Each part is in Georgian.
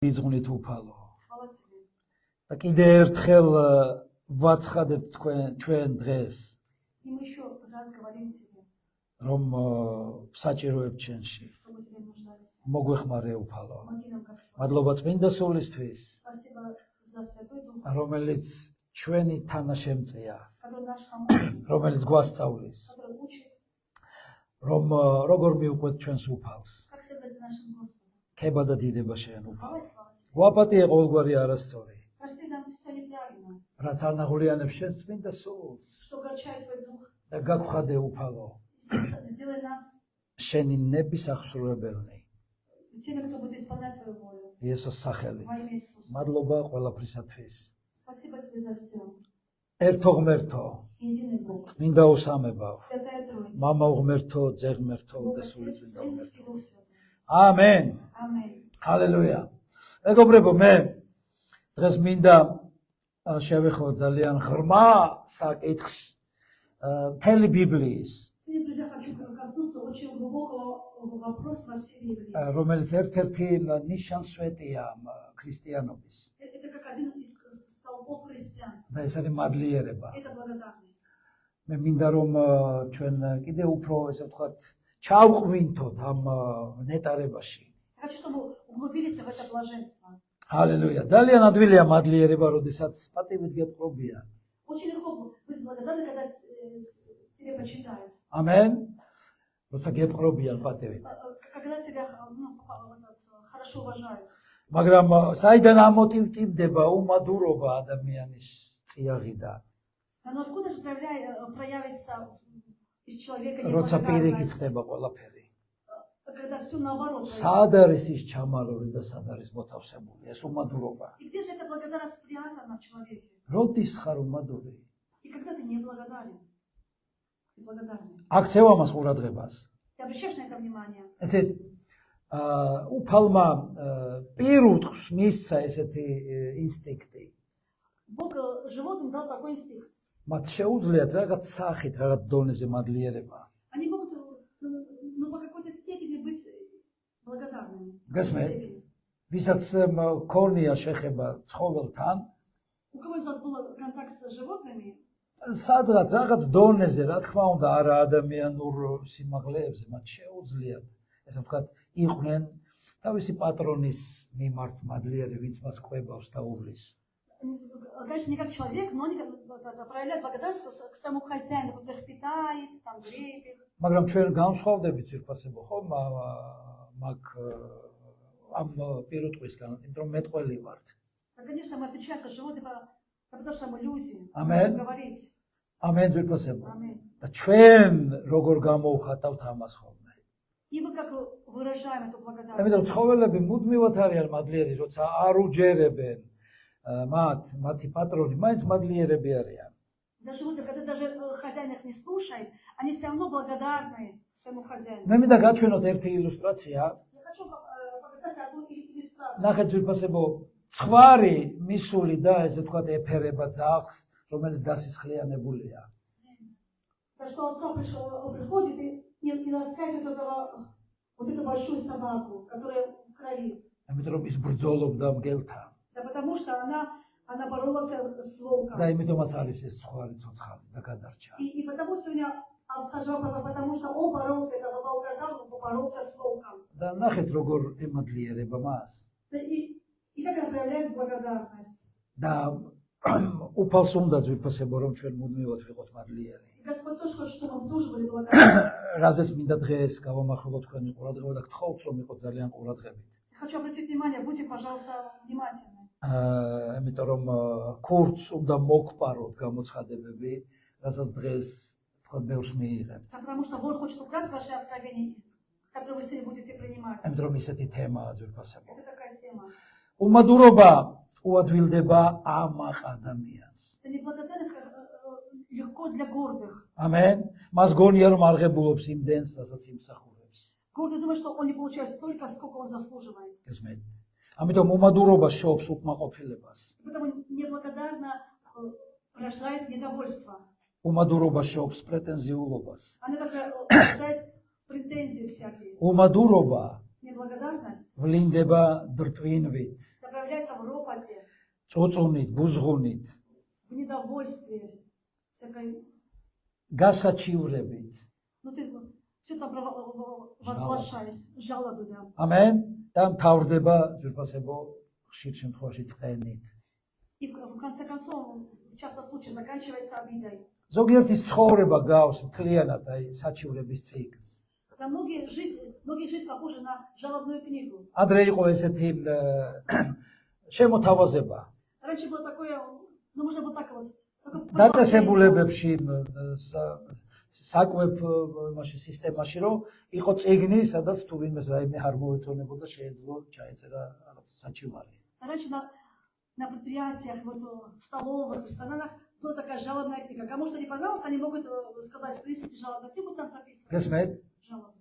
იძღვნით უფალო. და კიდე ერთხელ ვაცხადებთ ჩვენ დღეს, რომ საჭიროებთ ჩვენში. მოგვეხმარე უფალო. მადლობა წმინდა სულისთვის, რომელიც ჩვენი თანაშემწეა, რომელიც გვასწავლის, რომ როგორ მივყვეთ ჩვენს უფალს. ქება და დიდება შენ უფალო. გვაპატიე ყოველგვარი არასწორი, რაც არ ნაღვლიანებს შენს წმინდა სულს და გაგვხადე უფალო, შენი ნების აღსრულებელნი იესოს სახელით. მადლობა ყველაფრისათვის. ერთო ღმერთო, წმინდა უსამებავ, მამა ღმერთო, ძე ღმერთო და სული წმინდა ღმერთო. ამენ. ჰალელუია. მეგობრებო, მე დღეს მინდა შევეხო ძალიან ღრმა საკითხს მთელი ბიბლიის, რომელიც ერთ-ერთი ნიშანსვეტია ქრისტიანობის. და ეს არის მადლიერება. მე მინდა რომ ჩვენ კიდე უფრო ესე ვთქვათ ჩავყვინთოთ ამ ნეტარებაში. ჰალელუია. ძალიან ადვილია მადლიერება, როდესაც პატივით გეპყრობიან. ამენ. როცა გეპყრობიან პატივით. მაგრამ საიდან ამოტივტივდება უმადურობა ადამიანის წიაღიდან? როცა პირიქით ხდება ყველაფერი. სად არის ის ჩამალული და სად არის მოთავსებული ეს უმადურობა? როდის ხარ უმადური? აქცევ ამას ყურადღებას. ესეთ უფალმა პირუტყვს მისცა ესეთი ინსტინქტი. მათ შეუძლიათ რაღაც სახით, რაღაც დონეზე მადლიერება. გესმენთ? ვისაც ქონია შეხება ცხოველთან, სადღაც რაღაც დონეზე, რა თქმა უნდა, არა ადამიანურ სიმაღლეებზე, მათ შეუძლიათ, ესე ვთქვათ, იყვნენ თავისი პატრონის მიმართ მადლიერი, ვინც მას ყვებავს და უვლის. Конечно, не как человек, но они проявляют благодарность к своему хозяину, который их питает, там, греет их. მაგრამ ჩვენ განსხვავდებით ძირფასებო, ხო? მაგ ამ პირუტყვისგან, იმიტომ რომ მეტყველი ვართ. Конечно, мы отличаемся от животных, потому что мы люди. Amen. Говорить. Amen ძირფასებო. და ჩვენ როგორ გამოვხატავთ ამას ხოლმე? И мы как выражаем эту благодарность. ამიტომ ცხოველები მუდმივად არიან მადლიერი, როცა არ უჯერებენ მათი პატრონი, მაინც მადლიერები არიან. Даже животные, когда даже хозяин их не слушает, они все равно благодарны своему хозяину. მე მინდა გაჩვენოთ ერთი ილუსტრაცია. Я хочу показать одну иллюстрацию. ნახეთ ძვირფასებო, ცხვარი მისული და ესე ვთქვათ ეფერება ძაღლს, რომელიც დასისხლიანებულია. Так что овца приходит и ласкает вот эту большую собаку, которая в крови. ამიტომ რომ ის ბრძოლობდა მგელთან. Да потому что она боролась с волком. და იმიტომაც არის ეს ცხვარი ცოცხალი და გადარჩა. И потому что у меня овца жаба, потому что он боролся, этого волка боролся с волком. და ნახეთ როგორ ემადლიერება მას. И как она проявляет благодарность. და უფალს უნდა ძვირფასებო რომ ჩვენ მუდმივად ვიყოთ მადლიერი. Господь тоже хочет, чтобы мы тоже были благодарны. რაზეც მინდა დღეს გავამახვილოთ თქვენი ყურადღება და გთხოვთ რომ იყოთ ძალიან ყურადღებით. Хочу обратить внимание, будьте, пожалуйста, внимательны. Იმიტომ რომ კურსს უნდა მოგპაროთ გამოცხადებები, რასაც დღეს თქვენ ბევრს მიიღებთ. Потому что Бог хочет украсть ваши откровения, которые вы сегодня будете принимать. ამიტომ რომ ისეთი თემაა ძვირფასებო. Это такая тема. უმადურობა უადვილდება ამაყ ადამიანს. Это неблагодарность легко для гордых. ამენ. მას გონია რომ აღებულობს იმ დენს, რასაც იმსახურებს. Гордый думает, что он не получает столько, сколько он заслуживает. ესმენთ. ამიტომ უმადურობა შობს უკმაყოფილებას. Поэтому неблагодарно рождает недовольство. უმადურობა შობს პრეტენზიულობას. Она такая рождает претензии всякие. უმადურობა Неблагодарность ვლინდება დრტვინვით, проявляется в ропоте, წუწუნით, ბუზღუნით, в недовольстве, всякой. გასაჩივრებით. Ну ты все там возглашаешь, жалобы, да. ამენ და მთავრდება ძვირფასებო ხშირ შემთხვევაში წყენით. И в конце концов, часто случай заканчивается обидой. ზოგიერთის ცხოვრება გავს მთლიანად აი საჩივრების ციკლს. Да, многие жизнь похожа на жалобную книгу. ადრე იყო ესეთი შემოთავაზება. Раньше было такое, ну можно вот так вот. დაწესებულებებში საკვებ მაშინ სისტემაში რომ იყო წიგნი, სადაც თუ ვინმეს რაიმე არ მოეწონებოდა, შეეძლო ჩაეწერა რაღაც საჩივარი. Раньше на предприятиях, вот, в столовых, в ресторанах была такая жалобная книга. Кому что не понравилось, они могут сказать, принесите жалобную книгу, там записано. გესმეთ? Жалобы.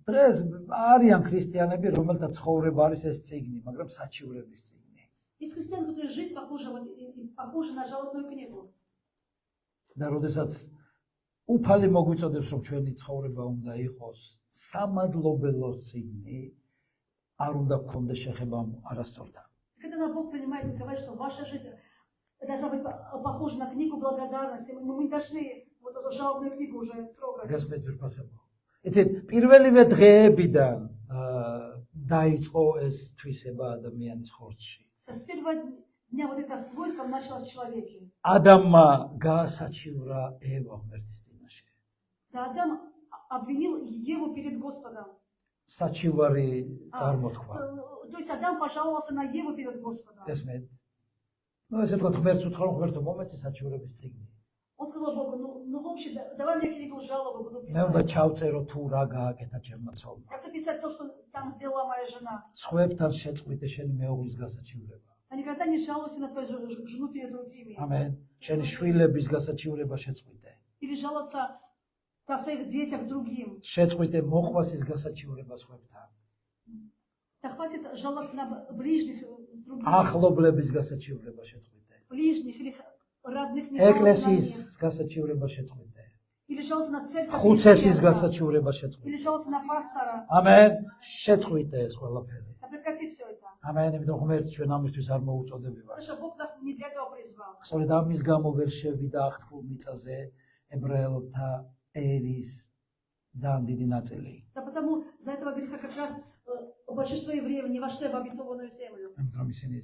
დღეს არიან ქრისტიანები, რომელთა ცხოვრება არის ეს წიგნი, მაგრამ საჩივრების წიგნი. Есть христиане, которые жизнь похожа на жалобную книгу. და როდესაც უფალი მოგვიწოდებს, რომ ჩვენი ცხოვრება უნდა იყოს სამადლობელოს წიგნი, არ უნდა გქონდეს შეხება არასწორთან. Когда Бог принимает и говорит, что ваша жизнь должна быть похожа на книгу благодарности, мы не должны вот эту жалобную книгу уже трогать. გესმით ძვირფასებო. იცით, პირველივე დღეებიდან დაიწყო ეს თვისება ადამიანის ხორცში. С первого дня вот это свойство началось в человеке. ადამიანმა გაასაჩივრა ევა ღმერთის წინაშე. Да, Адам обвинил Еву перед Господом. საჩივარი წარმოთქვა. То есть Адам пожаловался на Еву перед Господом. გესმით? ну ესე თქვა ღმერთს უთხრა რომ ღმერთო მომეცი საჩივრების წიგნი. Он сказал Богу, ну в общем, давай мне книгу жалобы буду მე უნდა писать. ჩავწერო თუ რა გააკეთა ჩემმა ცოლმა. Как-то писать то, что там сделала моя жена. სხვებთან შეწყვიტე შენი მეუღლის გასაჩივრება. А никогда не жалуйся на твою жену перед другими. ამენ. შენი შვილების გასაჩივრება შეწყვიტე. Или жаловаться на своих детях другим. შეწყვიტე მოყვასის გასაჩივრება სხვებთან. Да хватит жаловаться на ближних других. ახლობლების გასაჩივრება შეწყვიტე. Ближних или родных не жаловаться на ეკლესიის них. გასაჩივრება შეწყვიტე. Или жаловаться на церковь. ხუცესის გასაჩივრება შეწყვიტე. Или жаловаться на пастора. ამენ. შეწყვიტე ეს ყველაფერი. Да прекрати все это. ამენ, იმიტომ ღმერთს ჩვენ ამისთვის არ მოუწოდებია. Потому что Бог нас не для этого призвал. სწორედ ამის გამო ვერ შევიდა აღთქმულ მიწაზე ებრაელთა ერის ძალიან დიდი ნაწილი. Да потому за этого греха как раз большинство евреев не вошли в обетованную землю. ამიტომ რომ ისინი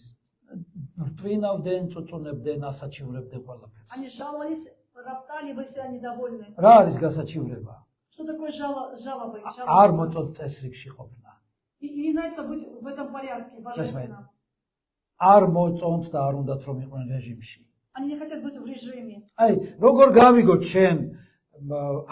რტვინავდნენ, წუწუნებდნენ, ასაჩივრებდნენ ყველაფერს. Они жаловались, роптали, были всегда недовольны. რა არის გასაჩივრება? Что такое жалобы? არ მოწონთ წესრიგში ყოფნა. И не знают, что быть в этом порядке божественном. არ მოწონთ და არ უნდათ რომ იყვნენ რეჟიმში. Они не хотят быть в режиме. აი, როგორ გავიგოთ შენ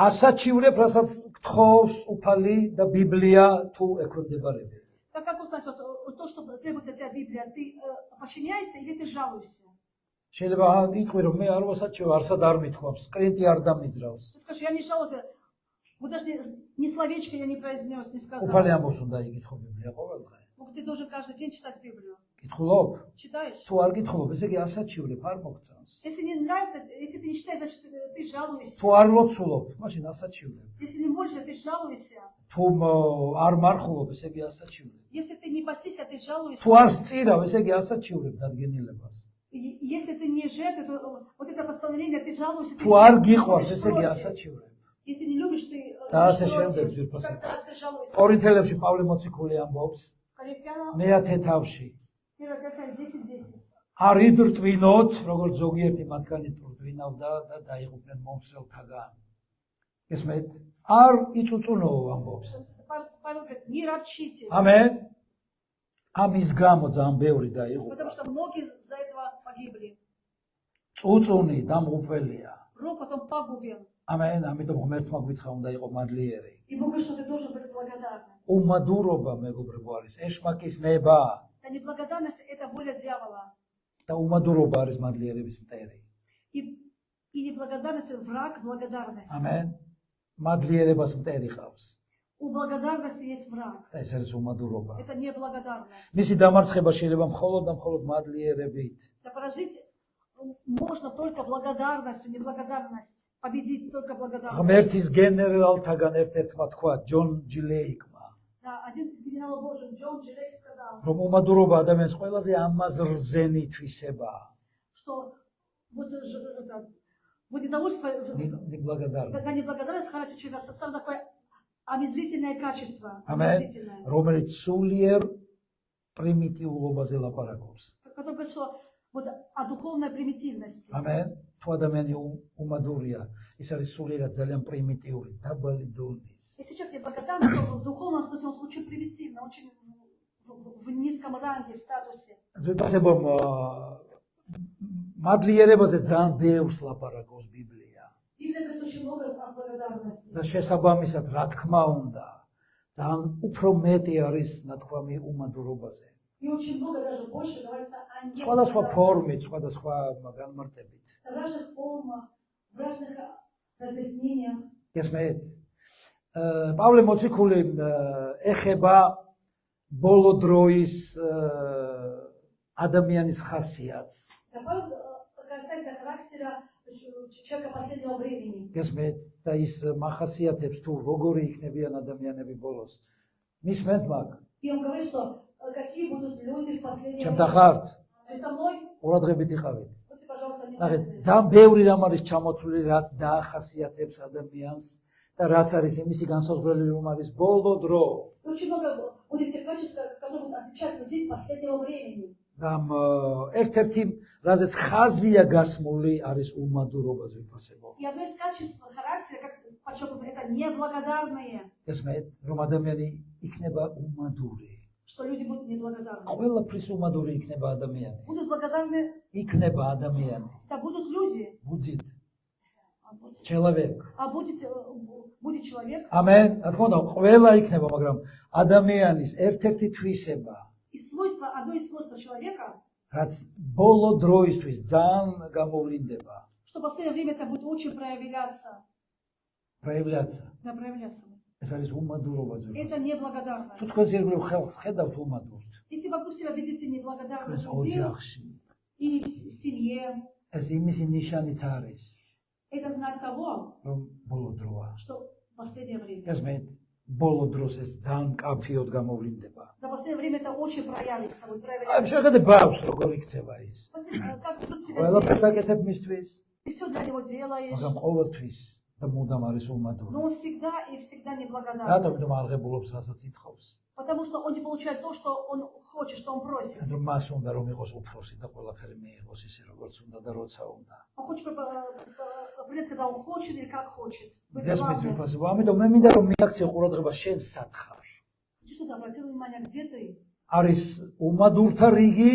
ასაჩივრებ, რასაც გთხოვს უფალი და ბიბლია თუ ექვემდებარება. Как узнать вот то, что требует от тебя Библия? Ты подчиняйся или ты жалуешься? შეიძლება იტყვი რომ მე არ ვასაჩივრებ, არსად არ მithქვამს, კლინტი არ დამიძრავს. Ты скажешь, я не жалуюсь, вот даже ни словечко я не произнес, не сказал. უფალი ამბობს უნდა იკითხო ბიბლია ყოველ დღე. Ты должен каждый день читать Библию. კითხულობ? Читаешь? თუ არ კითხულობ, ესე იგი ასაჩივრებ, არ მოგწონს. Если не нравится, если ты не читаешь, значит ты жалуешься. თუ არ ლოცულობ, მაშინ ასაჩივრებ. Если не молишься, ты жалуешься. თუ არ მარხულობ, ესე იგი ასაჩივრებ. Если ты не постишься, ты жалуешься. თუ არ სწირავ, ესე იგი ასაჩივრებ დადგენილებას. Если ты не жертвуешь, то вот это постановление, ты жалуешься. თუ არ გიყვარს, ესე იგი ასაჩივრებ. Если не любишь, ты და ასე შემდეგ ძვირფასად. как ты жалуешься. კორინთელებში პავლე მოციქული ამბობს, Коринфянам მეათე თავში 1 Коринфянам 10:10. არ იდრტვინოთ, როგორც ზოგიერთი მათგანი ტრტვინავდა და დაიღუპნენ მომსვლელთაგან. გესმით? არ იწუწუნო ამბობს. Павел говорит, не ропчите. ამენ. ამის გამო ძალიან ბევრი დაიღუპა. Потому что многие за этого погибли. წუწუნი დამღუპველია. Ропот он пагубен. ამენ, ამიტომ ღმერთმა გვითხრა უნდა იყო მადლიერი. И Бог говорит, что ты должен быть благодарным. უმადურობა მეგობრებო არის ეშმაკის ნება Это неблагодарность, это воля дьявола. და უმადურობა არის მადლიერების მტერი. И неблагодарность – враг благодарности. ამენ. მადლიერებას მტერი ყავს. У благодарности есть враг. და ეს არის უმადურობა. Это неблагодарность. მისი დამარცხება შეიძლება მხოლოდ და მხოლოდ მადლიერებით. Да прожить можно только благодарностью, неблагодарность. Победить только благодарностью. ღმერთის გენერალთაგან ერთ-ერთმა თქვა ჯონ ჯი ლეიკმა. Да, один из генералов Божьих, Джон Джерек, сказал, რომ უმადურობა ადამიანის ყველაზე ამაზრზენი თვისებაა. что вот вот недовольство, ნებлагადარება. да, неблагодарность характера человека, самое такое омерзительное качество. ამენ омерзительное. რომელიც სულიერ პრიმიტიულობაზე ლაპარაკობს. Который говорит, что вот о духовной примитивности. ამენ თუ ადამიანი უმადურია, ის არის სულიერად ძალიან პრიმიტიული, დაბალი დონის. Если человек неблагодарный, то в духовном смысле он очень примитивно, очень в низком ранге, в статусе. ძვირფასებამ მადლიერებაზე ძალიან ბევრს ლაპარაკობს ბიბლია. Библия говорит очень много о благодарности. და შესაბამისად, რა თქმა უნდა, ძალიან უფრო მეტი არის ნათქვამი უმადურობაზე. И очень много, даже больше говорится о სხვადასხვა неблагодарности. ფორმით, სხვადასხვა განმარტებით. В разных формах, в разных разъяснениях. ესმეთ, პავლე მოციქული ეხება ბოლო დროის ადამიანის ხასიათს. Павел касается характера человека последнего времени. ესმეთ, და ის მახასიათებს თუ როგორი იქნებიან ადამიანები ბოლოს. მისმენთ მაგ, И он говорит, что какие будут люди в последнее ჩემთან время. ხართ? Вы со мной? ყურადღებით იყავით. Будьте, пожалуйста, ნახეთ, внимательны. ძალიან ბევრი რამ არის ჩამოთვლილი, რაც დაახასიათებს ადამიანს და რაც არის იმისი განსაზღვრელი, რომ არის ბოლო დრო. Очень много будет тех качеств, которые будут отличать людей с последнего времени. და ერთ-ერთი რაზეც ხაზია გასმული არის უმადურობა ზვიფასებო. И одно из качеств характера, как подчеркнуто, это неблагодарные, ესმეთ, რომ ადამიანი იქნება უმადური. что люди будут неблагодарны. ყველაფრის უმადური იქნება ადამიანი. Будут благодарны, იქნება ადამიანი. да будут люди, будет человек. а будет человек. ამენ. რა თქმა უნდა, ყველა იქნება, მაგრამ ადამიანის ერთ-ერთი თვისება, И свойство, одно из свойств человека, რაც ბოლო დროისთვის ძალიან გამოვლინდება. что в последнее время это будет очень проявляться. проявляться. Да, проявляться. ეს არის უმადურობა Это ზოგადად. თუ неблагодарность. თქვენ ირგვლივ ხელს ხედავთ უმადურთ, Если вокруг себя видите неблагодарных თქვენს людей ოჯახში, или в семье, ეს იმისი ნიშანიც არის, это знак того, რომ ბოლო დროა. что в последнее время. ესმეთ, ბოლო დროს ეს ძალიან კაფიოდ გამოვლინდება. Да, в последнее время это очень проявится, будет აი, проявляться. შეხედე ბავშვს როგორ იქცევა ის. Как ведут себя ყველაფერს дети. აკეთებ მისთვის, Ты все для него делаешь, მაგრამ ყოველთვის და მუდამ არის но უმადური. он всегда и всегда неблагодарен. რატომ იმიტომ აღებულობს რასაც ითხოვს? Потому что он не получает то, что он хочет, что он просит. რომ მას უნდა რომ იყოს უფროსი და ყველაფერი მიიღოს ისე როგორც უნდა და როცა უნდა. Он хочет принять, когда он хочет или как хочет. Быть ეს главным. მეძვირფასება. ამიტომ მე მინდა რომ მიაქციო ყურადღება შენ სად ხარ. Хочу, чтобы ты обратил внимание, где ты. არის უმადურთა რიგი,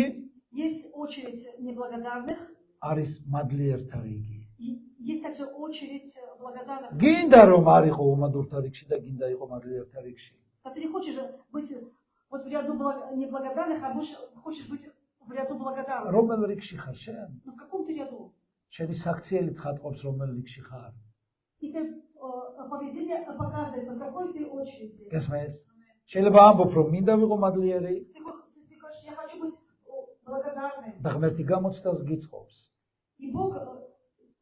Есть очередь неблагодарных, არის მადლიერთა რიგი. и есть также очередь благодарных. გინდა რომ არ იყო უმადურთა რიგში და გინდა იყო მადლიერთა რიგში. А ты не хочешь быть вот в ряду неблагодарных, а больше хочешь быть в ряду благодарных. რომელ რიგში ხარ შენ? Ну в каком ты ряду? შენი საქციელი ცხადყოფს რომელ რიგში ხარ. И ты поведение показывает, в какой ты очереди. ესმეს? შეიძლება ამბობ რომ მინდა ვიყო მადლიერი Ты хочешь, я хочу быть благодарным. და ღმერთი გამოცდას გიწყობს. И Бог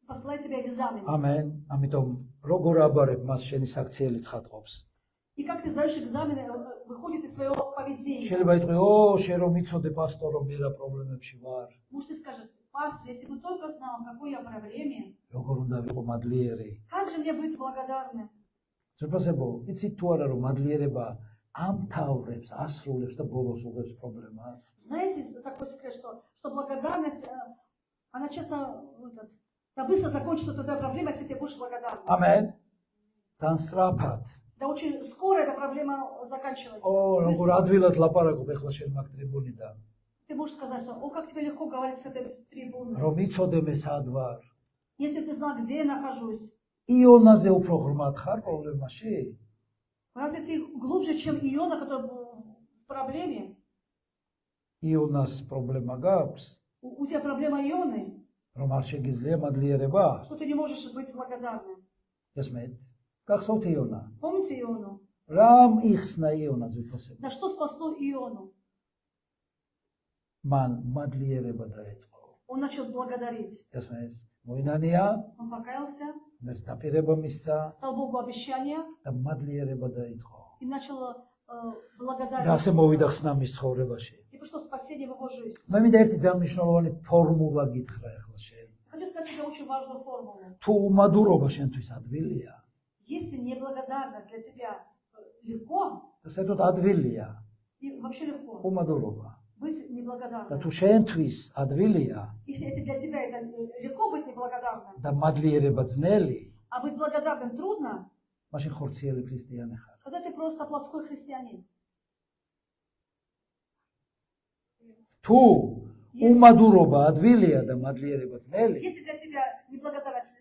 посылает тебе экзамен. ამენ. ამიტომ როგორ აბარებ მას შენი საქციელი ცხადყოფს. И как ты сдаешь экзамен, выходит из твоего поведения. შეიძლება იტყვი, ო, შენ რომ იცოდე პასტორ რომ მე რა პრობლემებში ვარ. Может, ты скажешь, пастор, если бы только знал, в какой я проблеме, როგორ უნდა ვიყო მადლიერი. как же мне быть благодарным? ზოგადად, იცით თუ არა რომ მადლიერება ამთავრებს, ასრულებს და ბოლოს უღებს პრობლემას. Знаете, такой секрет, что благодарность, она часто да быстро закончится твоя проблема, если ты будешь благодарным. ამენ. ძალიან სწრაფად. Да очень скоро эта проблема заканчивается. ო, როგორ Быстро. ადვილად ლაპარაკობ ეხლა შენ მაგ ტრიბუნიდან. Ты можешь сказать, что, о, как тебе легко говорить с этой трибуны. რომ იცოდე მე სად вар. Если бы ты знал, где я нахожусь. იონაზე უფრო ღრმად ხარ პრობლემაში? Разве ты глубже, чем Иона, который был в проблеме? იონას პრობლემა გაქვს, У тебя проблема Ионы, რომ არ შეგიძლია მადლიერება? что ты не можешь быть благодарным. ესმეთ? გახსოვთ იონა? Помните Иону? რამ იხსნა იონას ვიფასებ? Да что спасло Иону? მან მადლიერება დაეწყო. Он начал благодарить. ესმეს? მოინანია, Он покаялся, მერს დაპირება მისცა дал Богу обещание და მადლიერება დაიწყო. и начал благодарен. და ასე მოვიდა ხსნა მის ცხოვრებაში. И пришло спасение в его жизнь. მე მინდა ერთი ძალიან მნიშვნელოვანი ფორმულა გითხრა ახლა შენ. Хочу сказать тебе очень важную формулу. თუ უმადურობა შენთვის ადვილია, Если неблагодарность для тебя легко, და საერთოდ ადვილია и вообще легко უმადურობა. быть და неблагодарным. თუ შენთვის ადვილია Если это для тебя это легко быть неблагодарным, და მადლიერება ძნელი, а быть благодарным трудно, მაშინ ხორციელი ქრისტიანი ხარ. тогда ты просто плоской христианин. თუ უმადურობა ადვილია და მადლიერება ძნელი, Если для тебя неблагодарность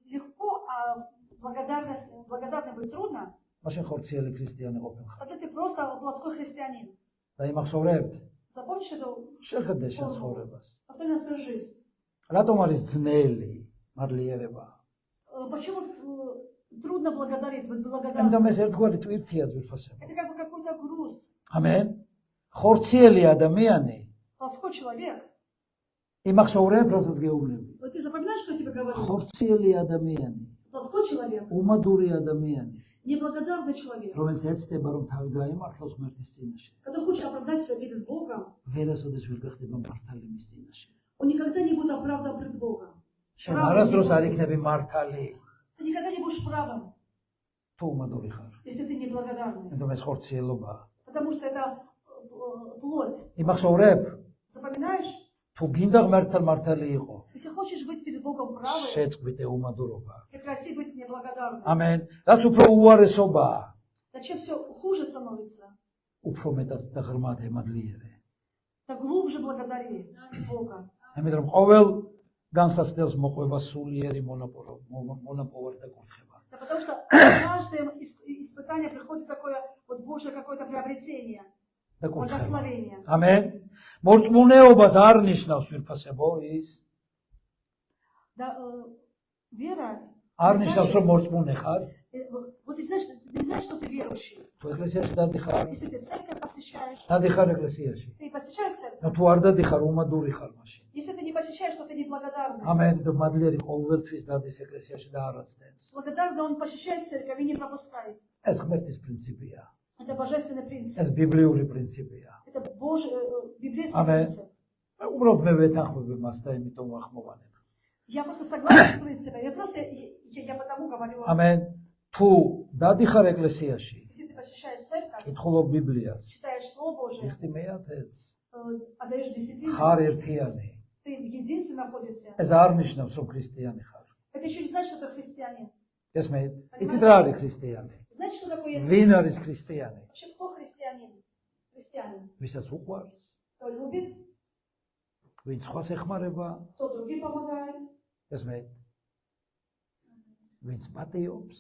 легко, а благодарным быть трудно, მაშინ ხორციელი ქრისტიანი ყოფილ ხარ. тогда ты просто плоской христианин. და იმახსოვრებთ, Запомнишь это? შეხედე შენ ცხოვრებას. Посмотри на свою жизнь. რატომ არის ძნელი მადლიერება? Почему трудно благодарить, быть ამიტომ благодарным? ეს ერთგვარი ტვირთია ძვირფასება. Это как бы какой-то груз. ამენ. ხორციელი ადამიანი Плоской человек. იმახსოვრებ, რასაც გეუბნები. Вот ты запоминаешь, что я тебе говорю? ხორციელი ადამიანი, Плоской человек, უმადური ადამიანი, неблагодарный человек. რომელიც ეცდება, რომ თავი გაიმართლოს ღმერთის წინაშე, Когда хочешь оправдать себя перед Богом, ვერასოდეს ვერ გახდება მართალი მის წინაშე. он никогда не будет оправдан пред Богом. შენ არასდროს არ იქნები მართალი, Ты никогда не будешь правым, თუ უმადური ხარ. если ты неблагодарный. ამიტომ ეს ხორციელობაა. Потому что это плоть. იმახსოვრებ, Запоминаешь? თუ გინდა ღმერთთან მართალი იყო, Если хочешь быть перед Богом правым, შეწყვიტე უმადურობა. прекрати быть неблагодарным. ამენ. რაც უფრო უარესობაა, Зачем все хуже становится? უფრო მეტად და ღრმად ემადლიერე. Так глубже благодари Бога. ამიტომ რომ ყოველ განსაცდელს მოყვება სულიერი მონაპოვართა კურთხება. Да потому что каждое испытание приходит такое вот Божье какое-то приобретение, და კურთხება. благословение. ამენ. მორწმუნეობას არ ნიშნავს ვირფასებო ის. Да, вера. არ ნიშნავს რომ მორწმუნე ხარ. Вот ты знаешь, что ты верующий. თუ ეკლესიაში დადიხარ, Если ты церковь посещаешь, დადიხარ ეკლესიაში. ты посещаешь და церковь. თუ არ დადიხარ, უმადური ხარ მაშინ. Если ты не посещаешь, то ты неблагодарный. ამენ. და მადლიერი ყოველთვის დადის ეკლესიაში და არ აცდენს. Благодарный он посещает церковь и не пропускает. ეს ღმერთის პრინციპია. Это божественный принцип. ეს ბიბლიური პრინციპია. Это Божий, библейский Amen. принцип. უბრალოდ მე ვეთანხმები მას და იმიტომ ვახმოვანებ. Я просто согласна с принципом. Я потому говорю. ამენ. თუ დადიხარ ეკლესიაში, Если ты посещаешь церковь, კითხულობ ბიბლიას, читаешь Слово Божие, იხდი მეათეც, отдаешь десятину, ხარ ერთიანი. ты единственно находишься. ეს არ ნიშნავს რომ ქრისტიანი ხარ. Это еще не значит, что ты христианин. ესმით? იცით რა არის ქრისტიანი? Знаете, что такое есть? ვინ არის ქრისტიანი? Вообще, кто христианин? Христианин. ვისაც უყვარს, Кто любит, ვინც სხვას ეხმარება, кто другим помогает, ესმით? ვინც პატიობს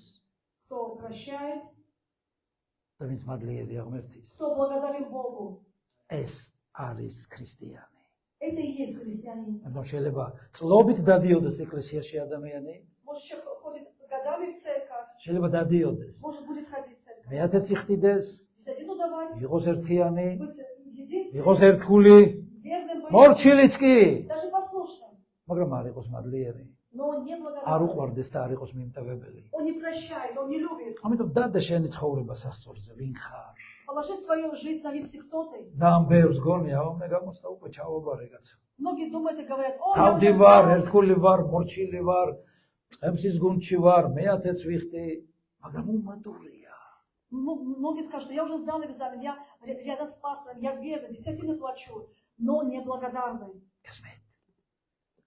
кто прощает, და ვინც მადლიერია ღმერთის. кто благодарен Богу. ეს არის ქრისტიანი. Это и есть христианин. ამიტომ შეიძლება წლობით დადიოდეს ეკლესიაში ადამიანი, Может, человек ходит годами в церковь, შეიძლება დადიოდეს. может, будет ходить в церковь. მეათეც იხდიდეს, Десятину давать, იყოს ერთიანი, быть единственным, იყოს ერთგული, верным, быть, მორჩილიც კი, даже послушным. მაგრამ არ იყოს მადლიერი. Но он не არ благодарен. უყვარდეს და არ იყოს მიმტევებელი. Он не прощает, он не любит. ამიტომ დადე შენი ცხოვრება სასწორზე, ვინ ხარ? Положи свою жизнь на весы, кто ты. ძალიან ბევრს გონია, მე გამოსτα უკვე ჩავაბარე კაცო. Многие думают и говорят, о, я თავდი уже ვარ, знаю. ერთგული ვარ, მორჩილი ვარ, ემსის გუნდში ვარ, მეათეც ვიხდი, მაგრამ უმადურია. Многие скажут, я уже сдал экзамен, я рядом с пастором, я верный, десятину плачу, но не благодарный. გესმით?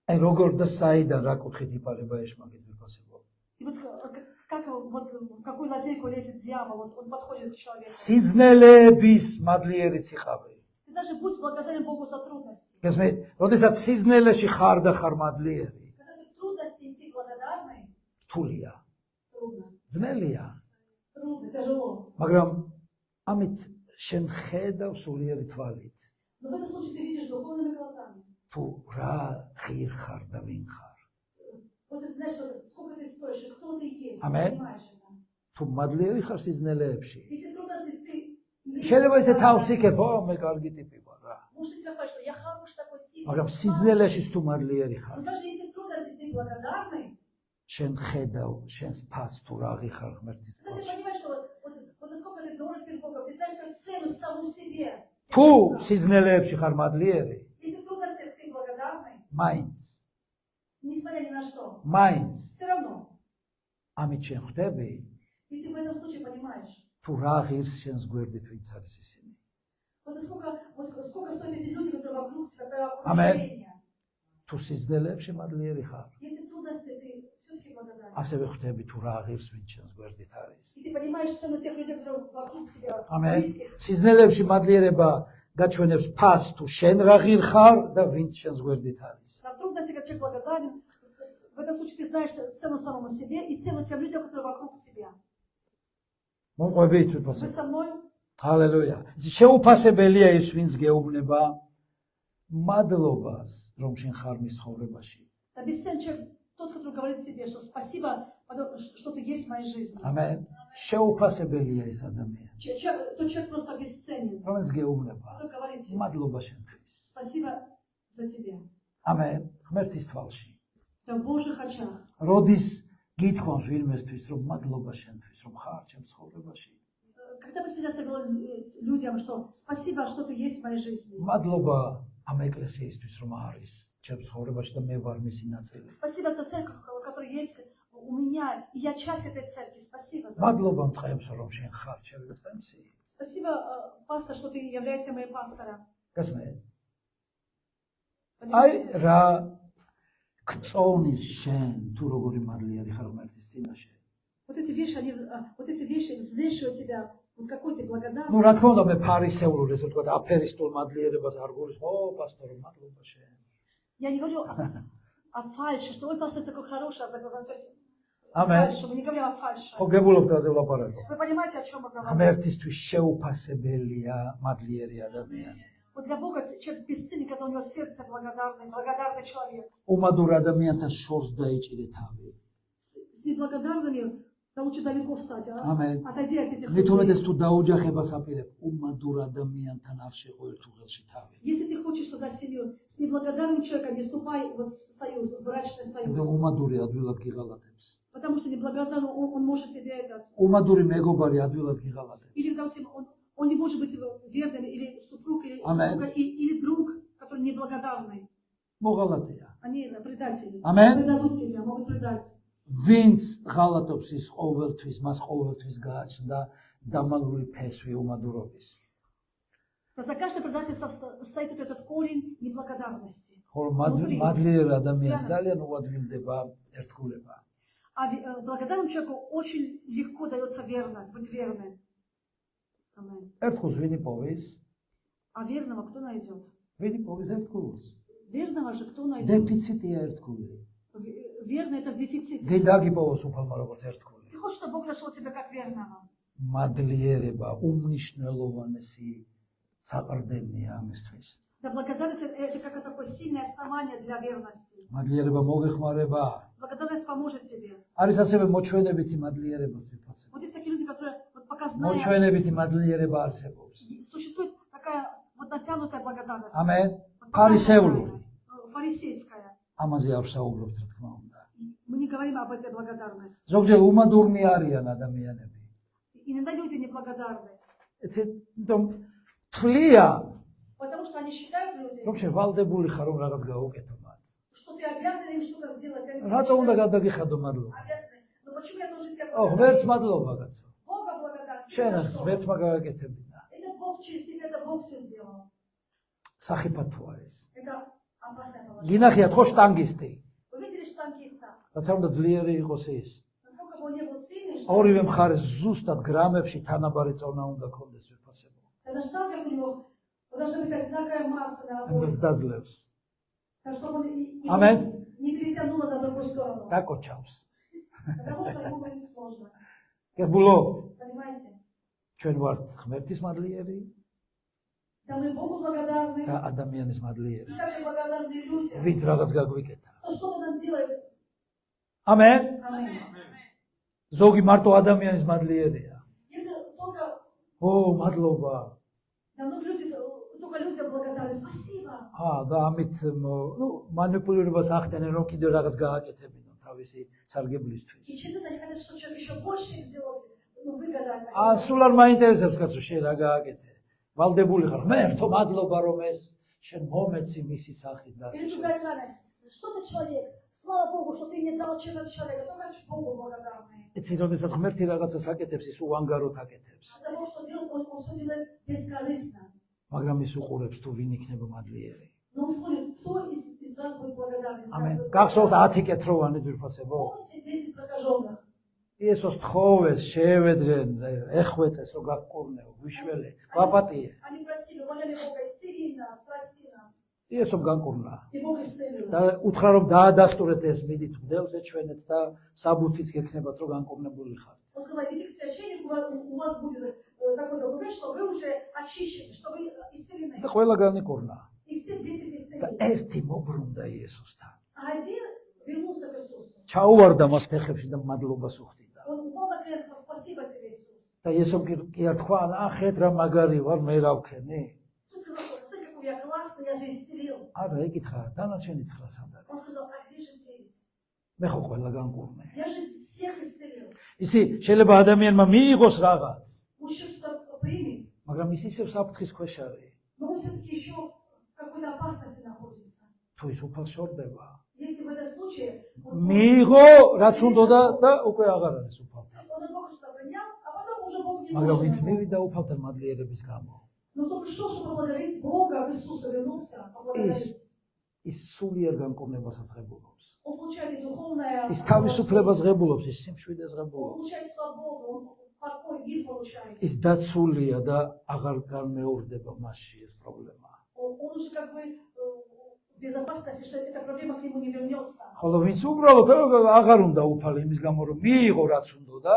აი როგორ და საიდან რა კუთხით იპარება ეს მაგის ვიფასებო. И вот вот в какую лазейку лезет дьявол, вот он подходит к человеку. სიზნელების მადლიერიც იყავი. Ты даже будь благодарен Богу за трудности. გესმით? როდესაც სიზნელეში ხარ და ხარ მადლიერი, Когда ты в трудности и ты благодарный, რთულია, трудно, ძნელია, тяжело. მაგრამ ამით შენ ხედავ სულიერი თვალით, Но в этом случае ты видишь духовными глазами. თუ რა ღირ ხარ და ვინ ხარ. Вот ты знаешь, сколько ты стоишь, и кто ты есть, Amen. понимаешь это. თუ მადლიერი ხარ სიზნელეებში, Если трудности ты... შეიძლება ისე თავს იქებ, მე კარგი ტიპი ვარ რა. Может, ты себя хочешь, что я хороший такой тип. მაგრამ სიზნელეში თუ მადლიერი ხარ, Но даже если в трудности ты благодарный, შენ ხედავ შენს ფას თუ რა ღირ ხარ ღმერთის тогда ты თვალში. понимаешь, что вот насколько ты дорог перед Богом, ты знаешь, цену саму себе. თუ სიზნელეებში ხარ მადლიერი, Если в трудностях ты благодарный, მაინც, несмотря ни на что, მაინც все равно. ამით შენ ხვდები, И ты в этом случае понимаешь, თუ რა ღირს შენს გვერდით ვინც არის ისინი. вот сколько стоят эти люди, которые вокруг тебя, твое Amen. окружение. თუ სიზნელეებში მადლიერი ხარ, Если в трудности ты все-таки благодарен. ასევე ხვდები თუ რა ღირს ვინც შენს გვერდით არის. И ты понимаешь цену тех людей, которые вокруг тебя, ამენ. близких. სიზნელეებში მადლიერება გაჩვენებს ფას თუ შენ რა ღირ ხარ და ვინც შენს გვერდით არის. А в трудности, когда человек благодарен, в этом случае ты знаешь цену самому себе и цену тем людям, которые вокруг тебя. მომყვებით Вы თვითონ. со мной? ჰალელუია. შეუფასებელია ის ვინც გეუბნება მადლობას რომ შენ ხარ მის ცხოვრებაში. Да бесценный человек, тот, который говорит тебе, что спасибо, что ты есть в моей жизни. ამენ. შეუფასებელია ის ადამიანი, Тот человек просто бесценен. რომელიც გეუბნება Кто говорит тебе, მადლობა შენთვის. спасибо за тебя. ამენ. ღმერთის თვალში. Да в Божьих очах. როდის გითხოვს ვინმესთვის რომ მადლობა შენთვის რომ ხარ ჩემს ცხოვრებაში. Когда мы сейчас говорим людям, что спасибо, что ты есть в моей жизни. მადლობა ამ ეკლესიისთვის რომ არის ჩემს ცხოვრებაში და მე ვარ მისი ნაწილი. Спасибо за церковь, которая есть у меня, и я часть этой церкви. Спасибо за მადლობა მწყემსო რომ შენ ხარ ჩემი წყემსი. Спасибо, пастор, что ты являешься моим пастором. გასმე? აი Понимаете? რა გწოვნის შენ თუ როგორი მადლიერი ხარ ღმერთის წინაშე. Вот эти вещи взвешивают тебя. Вот какой ты благодарный. ნუ რა თქმა უნდა მე ფარისეულურ ესე ვთქვათ აფერისტულ მადლიერებას არ გულისხმობ. ო პასტორ მადლობა შენ. Я не говорю о фальше, что ой, пастор такой хороший, а за глазами. То есть Amen. фальшу, мы не говорим о фальше. ხო გებულობთ რაზე ვლაპარაკო. Вы понимаете, о чем мы говорим? ღმერთისთვის შეუფასებელია მადლიერი ადამიანი. Вот для Бога человек бесценный, когда у него сердце благодарный человек. უმადურ ადამიანთა შორს დაიჭირე თავი. С неблагодарными да лучше далеко встать, а? Amen. Отойди от этих მით უმეტეს людей. თუ დაოჯახებას აპირებ, უმადურ ადამიანთან არ შეყო ერთ უღელში თავი. Если ты хочешь создать семью, с неблагодарным человеком не вступай в союз, в брачный იმიტომ союз. უმადური ადვილად გიღალატებს. Потому что неблагодарный, он может тебе это... უმადური მეგობარი ადვილად გიღალატებს. Или, допустим, он не может быть верным, или супруг, или Amen. супруга, или друг, который неблагодарный. მოღალატეა. Они предатели. Amen. Предадут тебя, могут предать. ვინც ღალატობს ის ყოველთვის, მას ყოველთვის გააჩნდა დამალული ფესვი უმადურობის. За каждое предательство стоит вот этот корень неблагодарности. ხოლო მადლიერ ადამიანს ძალიან უადვილდება ერთგულება. А благодарному человеку очень легко дается верность, быть верным. Amen. ერთგულს ვინი პოვის? А верного кто найдет? ვინი პოვის ერთგულს? Верного же кто найдет? დეფიციტია ერთგული. Верный это в дефиците. გიდაგიპოვოს უფალმა როგორც ერთგული. Ты хочешь, чтобы Бог нашел тебя как верного? მადლიერება უმნიშვნელოვანესი საყრდენია ამისთვის. Да, благодарность это как такое сильное основание для верности. მადლიერება მოგეხმარება. Благодарность поможет тебе. არის ასევე მოჩვენებითი მადლიერებას ვიფასებ. Вот есть такие люди, которые вот пока знают, მოჩვენებითი მადლიერება არსებობს. существует такая вот натянутая благодарность. ამენ. Вот ფარისეულური. фарисейская. ამაზე არ ვსაუბრობთ, რა თქმა უნდა. Мы не говорим об этой благодарности. ზოგჯერ უმადურნი არიან ადამიანები. Иногда люди неблагодарны. ეცე, იმიტომ თვლია, Потому что они считают люди, რომ შევალდებული ხარ რომ რაღაც გაუკეთო მათ. что ты обязан им что-то сделать. Они რატო უნდა считают, გადაგიხადო მადლობა? обязаны. Но почему я должен тебя ო, ღმერთს благодарить? მადლობა კაცო. Бога благодарен. შენ За что? ღმერთმა გააკეთებინა. Это Бог через тебя, это Бог все сделал. სახიფათოა ეს. Это опасное положение. გინახიათ ხო შტანგისტი. Вы видели штангиста? რაცა უნდა ძლიერი იყოს ის. Насколько бы он не был сильный, ორივე მხარეს ზუსტად გრამებში თანაბარი წონა უნდა ქონდეს ვიფასებო. это штанга у него должна быть одинаковая масса на ამიტომ обоих. დაძლევს. Так, чтобы он Amen. не перетянуло на другую сторону. დაკოჩავს. Потому что ему будет сложно. გებულობთ? Понимаете? ჩვენ ვართ ღმერთის მადლიერი Да мы Богу благодарны. და ადამიანის მადლიერი. И также благодарны людям. ვინც რაღაც გაგვიკეთა. То, что он нам делает. ამენ. Аминь. ზოგი მარტო ადამიანის მადლიერია. Это только, ო, მადლობა. да, ну, люди, только людям благодарны. Спасибо. და ამით манипулირებას ახდენენ რომ კიდევ რაღაც გააკეთებინონ თავისი სარგებლისთვის. И через это они хотят, чтобы человек еще больше их сделал. Ну, выгода. სულ არ მაინტერესებს კაცო შენ რა გააკეთე. ვალდებული ხარ. ღმერთო, მადლობა რომ ეს შენ მომეცი მისი სახით და Или другая крайность. Что ты человек? Слава Богу, что ты мне дал через человека. То значит Богу благодарны. იცი, როდესაც ღმერთი რაღაცას აკეთებს, ის უანგაროდ აკეთებს. От того, что делает, он все делает бескорыстно. მაგრამ ის უყურებს თუ ვინ იქნება მადლიერი. Но он смотрит, кто из вас будет благодарен. ამენ. გახსოვთ 10 კეთროვანი ძვირფასებო? Помните 10 прокаженных? იესოს თხოვეს, შეევედრენ, ეხვეწეს, რომ გაგკურნეო, გვიშველე, გვაპატიე. Они просили, умоляли Бога, исцели нас, прости нас. იესომ გაგკურნა. И Бог исцелил. და უთხრა რომ დაადასტურეთ ეს მიდით მგდელს ეჩვენეთ და საბუთიც გექნებათ რომ განკურნებული ხართ. Он сказал, идите к священнику, у вас будет такой документ, что вы уже очищены, что вы исцелены. და ყველა განიკურნა. И все 10 და исцелили. ერთი მობრუნდა იესოსთან. А один вернулся к Иисусу. ჩაუვარდა მას ფეხებში და мадლობას უხდიდა. Он упал на крест, сказал, спасибо тебе, Иисус. და იესომ კი არ თქვა, ნახეთ რა მაგარი ვარ, მე რა ვქენი. Иисус сказал, смотри, какой я классный, я же исцелил. არა, ეკითხა, დანარჩენი 9 სანდარი. Он сказал, а где же 9? მე ხო ყველა განკურნე. Я же всех исцелил. ისი შეიძლება ადამიანმა მიიღოს რაღაც, Мужчина что-то примет, მაგრამ ის ისევ საფრთხის ქვეშ არის. но он все-таки еще в какой-то опасности находится. თუ ის უფალს შორდება, Если в этом случае он მიიღო რაც უნდოდა და უკვე აღარ არის უფალთან. только что принял, а потом уже Бог не მაგრამ ვინც нужен. მივიდა უფალთან მადლიერების გამო, Но кто пришел, чтобы поблагодарить Бога, в Иисуса вернулся, поблагодарить. ის სულიერ განკურნებასაც ღებულობს. Он получает и духовное, ის თავისუფლებას ღებულობს, ის სიმშვიდეს он ღებულობს. получает свободу, он покой, мир получает. ის დაცულია და აღარ განმეორდება მასში ეს პრობლემა. Он уже как бы в безопасности, что эта проблема к нему не вернется. ხოლო ვინც უბრალოდ აღარ უნდა უფალი იმის გამო რომ მიიღო რაც უნდოდა,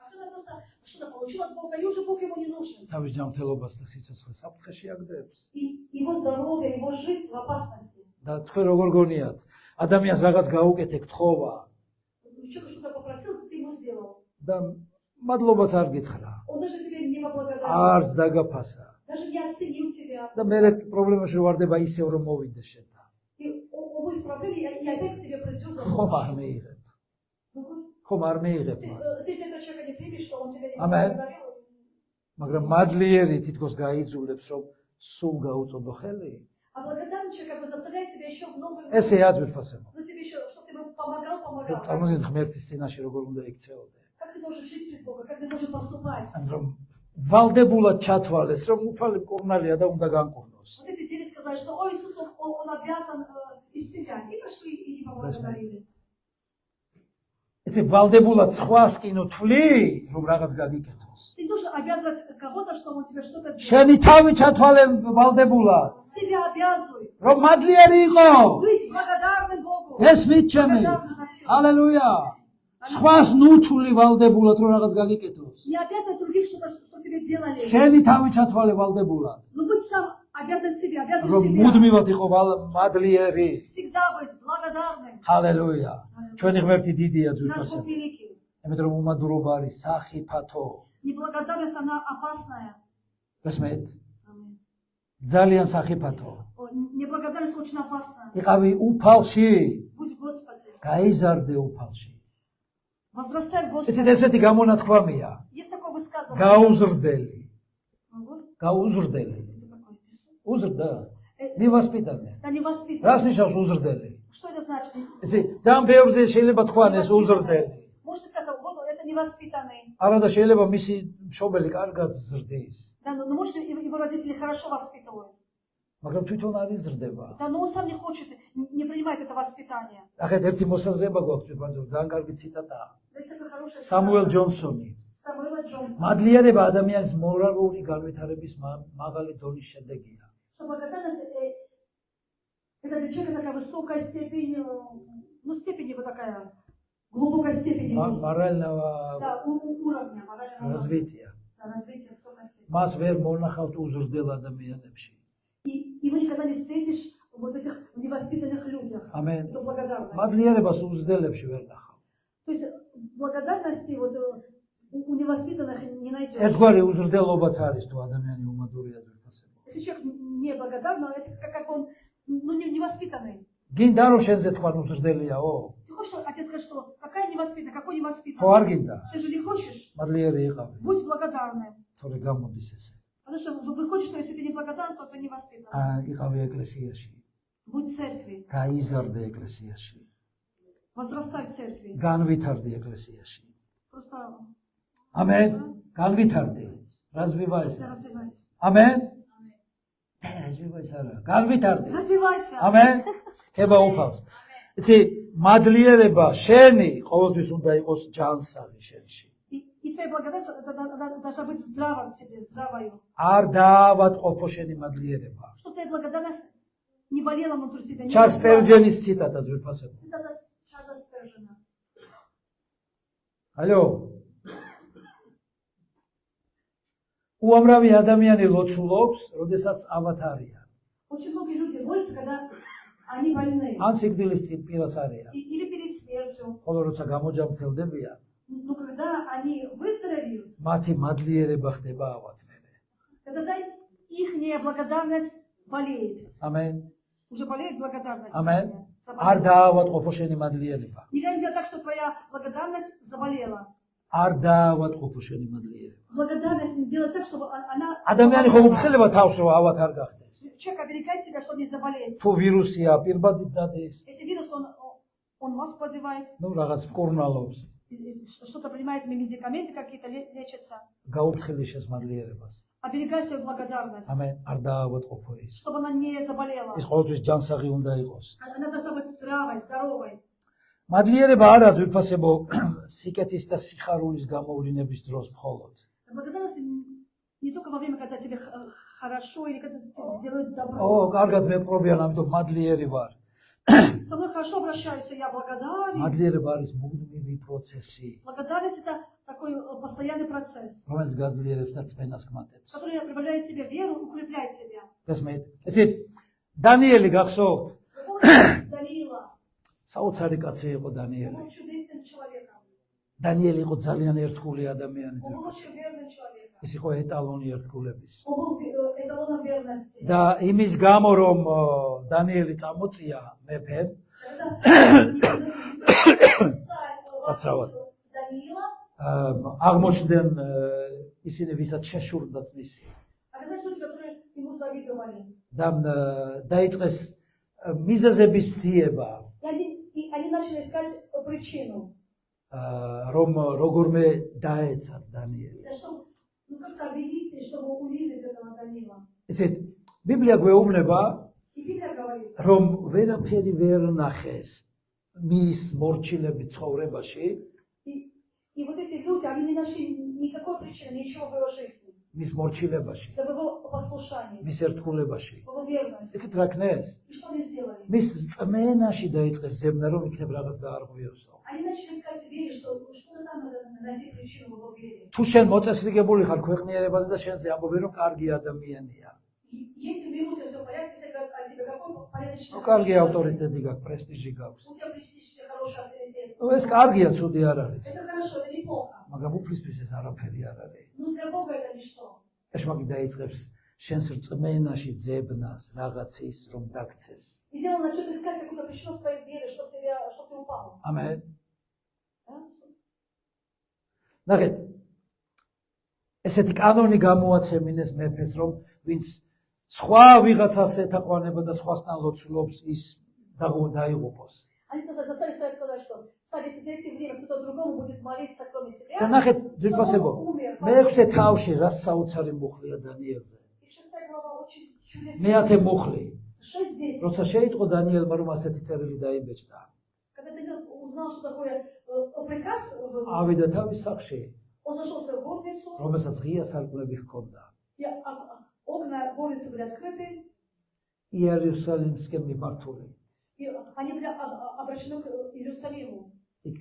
А кто-то просто что-то получил от Бога, и уже Бог ему не нужен. თავის ჯანმრთელობას და სიცოცხლეს საფრთხეში აგდებს. И его здоровье, его жизнь в опасности. და თქვენ როგორ გონიათ, ადამიანს რაღაც გაუკეთე გთხოვა Человек что-то попросил, ты ему сделал. და მადლობაც არ გითხრა, Он даже тебе не поблагодарил, არც დაგაფასა даже не оценил тебя. და მე პრობლემაში ვარდება ისევ რომ მოვიდე შეთან. И он будет в проблеме, и опять к тебе придет за ხომ არ помощью. მეიღებ. Ну, ხომ არ მეიღებ მას. Ты же этого человека не примешь, что он тебя не Амен. поблагодарил. მაგრამ მადლიერი თითქოს გაიძულებს რომ სულ გაუწოდო ხელი. А благодарный человек как бы заставляет тебя еще в новый ესეა ძვირფასება. Ну тебе еще, чтобы ты ему помогал. და წარმოგიდგენთ ღმერთის წინაშე როგორ უნდა იქცეოდე. Как ты должен жить перед Богом, как ты должен поступать. ან რომ ვალდებულად ჩათვალეს რომ უფალი მკურნალია და უნდა განკურნოს. Вот эти тебе сказали, что ой, Иисус, он обязан исцелять. И пошли и не поблагодарили. ესე ვალდებულად სხვას კი ნუ თვლი რომ რაღაც გაგიკეთოს. Ты должен обязывать кого-то, чтобы он тебе что-то делал. შენი თავი ჩათვალე ვალდებულად Себя обязывай. რომ მადლიერი იყო. Быть благодарным Богу. ეს მიჩემი. Благодарным за все. ჰალელუია. სხვას ნუ თვლი ვალდებულად რომ რაღაც გაგიკეთოს. Не обязывать других, что тебе делали. შენი თავი ჩათვალე ვალდებულად Но быть сам обязан себе, обязан რომ себя. მუდმივად იყო მადლიერი. Всегда быть благодарным. ჰალელუია. ჩვენი ღმერთი დიდია Наш Бог ძვირფასება. великий. იმიტომ რომ უმადურობა არის სახიფათო. Неблагодарность, она опасная. გასმეთ? Аминь. ძალიან სახიფათო. О, Неблагодарность очень опасна. იყავი უფალში, Будь в Господе. გაიზარდე უფალში. Возрастай в ეცეთ Господе. ესეთი გამონათქვამია. Есть такое высказывание. გაუზრდელი. Могу? გაუზრდელი. Это какое письмо? უზრდა. ნივასპიტანე. Да не воспитан. რას ნიშნავს უზრდელი? Что это значит? ესე ძალიან ბევრზე შეიძლება თქვან ეს უზრდელი. Может сказать, вот это невоспитанный. არა და შეიძლება მისი მშობელი კარგად ზრდის. Да, но может его родители хорошо воспитывают. მაგრამ თვითონ არ იზრდება. Да, но он сам не хочет, не принимает это воспитание. ახეთ ერთი მოსაზრება გვაქვს ბანძო, ძალიან კარგი ციტატაა. Есть такое хорошее სამუელ цитата ჯონსონი. Самуэла Джонсона. მადლიერება ადამიანის მორალური განვითარების მაღალი დონის შედეგია. Что благодарность это для человека такая высокая степень, ну степень вот такая, глубокая степень. მორального Да, уровня, морального уровня. развития. Да, развитие высокой степени. მას ვერ მონახავთ უზრდელ ადამიანებში. И его никогда не встретишь в вот этих невоспитанных людях. ამენ. Кто благодарность. მადლიერებას უზრდელებში ვერ ნახავ. То есть благодарности вот у невоспитанных не найдешь. ერთგვარი უზრდელობაც არის თუ ადამიანი უმადურია ძვირფასება. Если человек не благодарный, это как он ну, невоспитанный. გინდა რომ შენზე თქვან უზრდელიაო? Ты хочешь, отец скажет, что какая невоспитанная, какой ხო невоспитанный? არ გინდა? Ты же не хочешь? მადლიერი იყავი. Будь благодарным. თორე გამოდის ესე. Потому что выходит, что если ты не благодарен, то ты не воспитан. იყავი ეკლესიაში, Будь в церкви, გაიზარდე ეკლესიაში, возрастай в церкви. განვითარდე ეკლესიაში. Просто ამენ, განვითარდე. развивайся. развивайся. ამენ. развивайся რა. განვითარდე. Развивайся. ამენ. ხება უფალს. იცი, მადლიერება შენი ყოველთვის უნდა იყოს ჯანსაღი შენში. И твоя благодарность должна быть здраво в тебе, здравою. არ დაავადყოფო შენი მადლიერება. Чтобы твоя благодарность не болела внутри тебя. ჩარლს სპერჯენის ციტატა ძვირფასებო. Цитата Чарльза Спержена. ალო. უამრავი ადამიანი ლოცულობს, როდესაც ავათარია. Очень многие люди молятся, когда они больны. ან სიკვდილის წინ პირას არიან. Или перед смертью. ხოლო როცა გამოჯამრთელდებიან, Но когда они выздоровеют, მათი მადლიერება ხდება ავათმერე. тогда ихняя благодарность болеет. ამენ. Уже болеет благодарность. ამენ. Заболела. არ დაავადყოფო შენი მადლიერება. Никогда нельзя так, что твоя благодарность заболела. არ დაავადყოფო შენი მადლიერება. Благодарность не делай так, чтобы она... ადამიანი ხო უფრთხილება თავს რომ ავათ არ გახდეს. Человек оберегай себя, чтобы не заболеть. თუ ვირუსია, პირბადით დადეს, Если вирус, он маску одевает, ну რაღაც მკურნალობს, что-то принимает медикаменты какие-то, лечится. გაუფრთხილი შენს მადლიერებას. Оберегай свою благодарность, ამენ. არ დაავადყოფო ის. чтобы она не заболела. ის ყოველთვის ჯანსაღი უნდა იყოს. Она должна быть здравой, здоровой. მადლიერება არა ძვირფასებო სიკეთის და სიხარულის გამოვლინების დროს მხოლოდ. Благодарность не только во время, когда тебе хорошо или когда тебе делают добро. ო, კარგად მეპყრობიან, ამიტომ მადლიერი ვარ. Со мной хорошо обращаются, я благодарен. მადლიერება არის მუდმივი პროცესი, Благодарность это такой постоянный процесс, რომელიც გაძლიერებს და წმენას გმატებს. который прибавляет себе веру, укрепляет себя. გასმით? ესეთ დანიელი გახსოვთ? Вы помните Даниила? საოცარი кაცი იყო Он დანიელი. был чудесным человеком. დანიელი იყო ძალიან ერთგული ადამიანი. Он был очень верным человеком. ის იყო ეტალონი ერთგულების. Он был эталоном верности. და იმის გამო რომ დანიელი წამოწია მეფემ, Когда Даниила, აღმოჩნდნენ ისინი ვისაც შეშურდათ მისი. оказались люди, которые ему завидовали. და დაიწყეს მიზეზების ძიება, И они начали искать причину. რომ როგორმე დაეცათ დანიელი. Да, чтобы, ну как-то обвинить, чтобы унизить этого Даниила. ესეთ ბიბლია გვეუბნება, И Библия говорит, რომ ვერაფერი ვერ ნახეს მის მორჩილების ცხოვრებაში, и вот эти люди, они не нашли никакой причины, ничего в его жизни. მის მორჩილებაში, Да в его послушании, მის ერთგულებაში. в его верности. ესეთ რა ქნეს? И что они сделали? მის წმენაში დაიწყეს ზებნა, რომ იქნებ რაღაც დაარღვიოსო. Они начали искать в вере, что-то там надо найти причину в его вере. თუ შენ მოწესრიგებული ხარ ქვეყნიერებაზე და შენზე ამბობენ, რომ კარგი ადამიანია. Если берут все в порядке, все говорят, а тебе какой порядочный? ნუ კარგი ავტორიტეტი გაქვს, პრესტიჟი გაქვს. У тебя престиж, у тебя хороший авторитет. ნუ ეს კარგია, ცუდი არ არის. Это хорошо, это неплохо. მაგრამ უფლისთვის ეს არაფერი არ არის. Ну для Бога это ничто. ეშმაკი დაიწყებს შენს რწმენაში ძებნას, რაღაცის რომ დაგცეს. И дело начнет искать какую-то причину в твоей вере, чтобы ты упал. ამენ. Да? ნახეთ. ესეთი კანონი გამოაცემინეს მეფეს, რომ ვინც სხვა ვიღაცას ეთაყვანება და სხვასთან ლოცულობს, ის დაიღუპოს. Они заставили себя сказать, что царь, если зайти время, кто-то другому будет молиться, кроме тебя, და ნახეთ, ძვირფასებო, он умер. მეექვსე თავში რა საოცარი მუხლია დანიელზე. И шестая глава очень чудесная. მეათე მუხლი, 6:10. როცა შეიტყო დანიელმა, რომ ასეთი წერილი დაიბეჭდა. Когда Даниил узнал, что такое приказ, ავიდა თავის სახლში, он зашел в свою горницу, რომელსაც ღია სარკმლები ჰქონდა. и окна горницы были открыты, იერუსალიმსკენ მიმართული. и они были обращены к Иерусалиму. იქ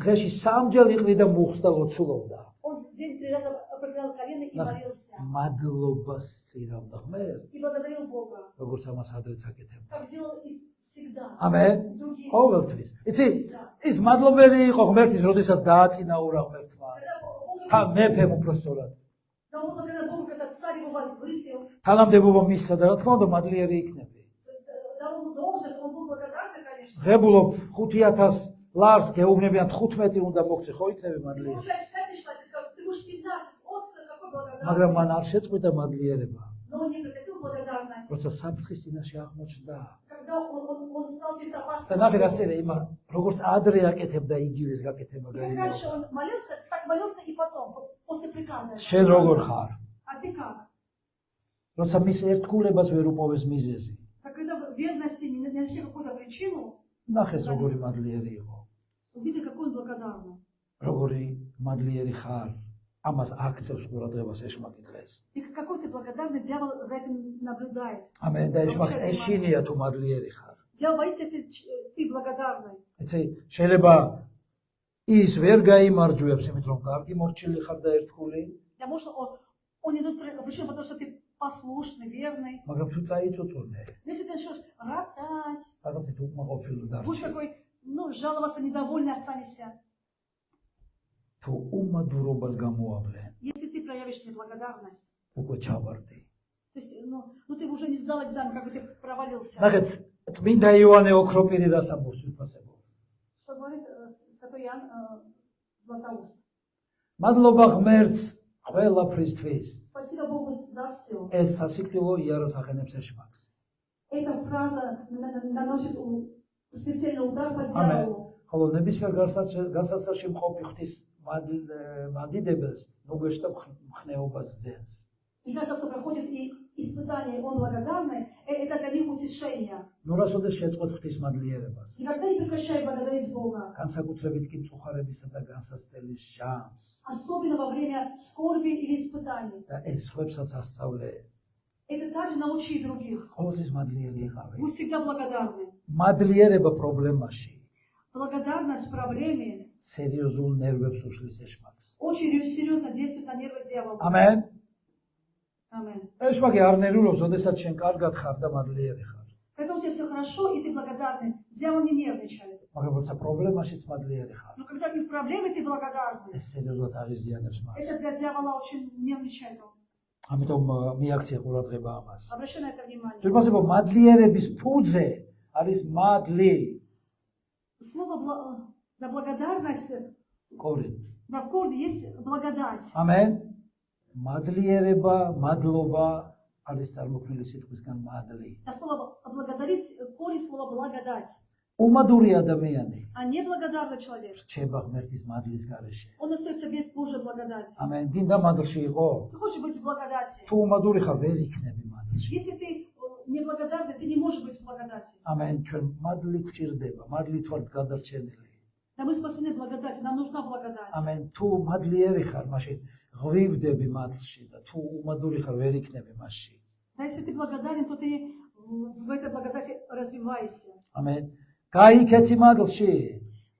დღეში სამჯერ იყრიდა მუხლს და ლოცულობდა. Он день 3 раза определял колено и молился. მადლობას წირავდა ღმერთს, И благодарил Бога, როგორც ამას ადრეც აკეთებდა. как делал и всегда. ამენ. Другие. ყოველთვის. იცი, ის მადლობელი იყო ღმერთის, როდესაც დააწინაურა ღმერთმა. Когда Бог თან მეფემ უпростоრად. Да он благодарил Богу, когда царь его возвысил, თანამდებობა მისცა და რა თქმა უნდა მადლიერი იქნები. дал ему должность, он был благодарный, конечно. ღებულობ 5000 ლარს გეუბნებიან 15 უნდა მოგცე, ხო იქნები მადლიერი. Получаешь 5 штат, ты скажешь, ты будешь 15, вот какой благодарность. მაგრამ მან არ შეწყვიტა მადლიერება, Но он не прекратил благодарность. როცა საფრთხის წინაშე აღმოჩნდა. Когда он стал перед და опасностью. ნახე რა წერია იმა, როგორც ადრე აკეთებდა იგივეს გაკეთება И как გაიგო. раньше он молился, так молился и потом, после приказа. შენ როგორ ხარ? А ты как? როცა მის ერთგულებას ვერ უპოვეს მიზეზი. Так когда в верности не нашли какую-то причину, ნახეს როგორი მადლიერი იყო. увидел, какой он благодарный. როგორი მადლიერი ხარ. ამას აქცევს ყურადღებას ეშმაკი დღეს. И какой ты благодарный, дьявол за этим наблюдает. ამენ და ეშმაკს ეშინია თუ მადლიერი ხარ. Дьявол боится, если ты благодарный. იცი, შეიძლება ის ვერ გაიმარჯვებს, იმით რომ კარგი მორჩილი ხარ და ერთგული, Да, может, он не идет причину, потому что ты послушный, верный. მაგრამ თუ წაიწუწუნე, Но если ты начнешь роптать, რაღაცით უკმაყოფილო будешь დარჩი. такой, ну, жаловаться, недовольный останешься. თუ უმადურობას გამოავლე, Если ты проявишь неблагодарность, უკვე ჩავარდი. то есть, ну ты уже не сдал экзамен, как бы ты провалился. ნახეთ, წმინდა იოანე ოქროპირი რას ამბობს ვიფასებო. Что говорит святой Иоанн Златоуст. მადლობა ღმერთს ყველაფრისთვის. Спасибо Богу за все. ეს სასიკვდილო იაროს ახენებს ეშმაკს. Эта фраза наносит смертельный удар по ამენ. дьяволу. ხოლო ნებისმიერ განსაცდელში მყოფი ღვთის მადიდებელს მოგეშტა მხნეობას ძენს. И каждый, кто проходит и испытание, он благодарный, это для них утешение. ნუ რასოდეს შეწყვეტ ღვთის მადლიერებას. Никогда не прекращай благодарить Бога. განსაკუთრებით კი მწუხარებისა და განსაცდელის ჟამს Особенно во время скорби или испытаний. და ეს სხვებსაც ასწავლე. Это также научи других. ყოველთვის მადლიერი იყავი. Будь всегда благодарны. მადლიერება პრობლემაში Благодарность в проблеме სერიოზულ ნერვებს უშლის ეშმაკს. очень серьезно действует на нервы дьявола. ამენ. Аминь. ეშმაკი არ ნერვულობს, ოდესაც შენ კარგად ხარ და მადლიერი ხარ. Когда у тебя все хорошо и ты благодарный, дьявол не нервничает. მაგრამ როცა პრობლემაშიც мадლიერი ხარ, Но когда ты в проблеме, ты благодарный. ეს სერიოზულად აღიზიანებს მას. Это для дьявола очень нервничает он. ამიტომ მიაქცია ყურადღება ამას. Обращай на это внимание. თუმცა მადლიერების ფუძე არის მადლი. Слово на благодарность, კორი. на вкорде есть благодать. ამენ. მადლიერება, მადლობა არის წარმოქმნილი სიტყვისგან მადლი. А слово благодарить, корень слова благодать. უმადური ადამიანი А неблагодарный человек, რჩება ღმერთის მადლის გარეშე. он остается без Божьей благодати. ამენ. გინდა მადლში იყო? Ты хочешь быть в благодати? თუ უმადური ხარ, ვერ იქნები მადლში. Если ты неблагодарный, ты не можешь быть в благодати. ამენ. ჩვენ მადლი გვჭირდება, მადლით ვართ გადარჩენილი. Да мы спасены благодатью, нам нужна благодать. ამენ. თუ მადლიერი ხარ, მაშინ ღვივდები მადლში და თუ უმადური ხარ, ვერ იქნები მასში. Да если ты благодарен, то ты в этой благодати развивайся. ამენ. გაიქეცი მადლში.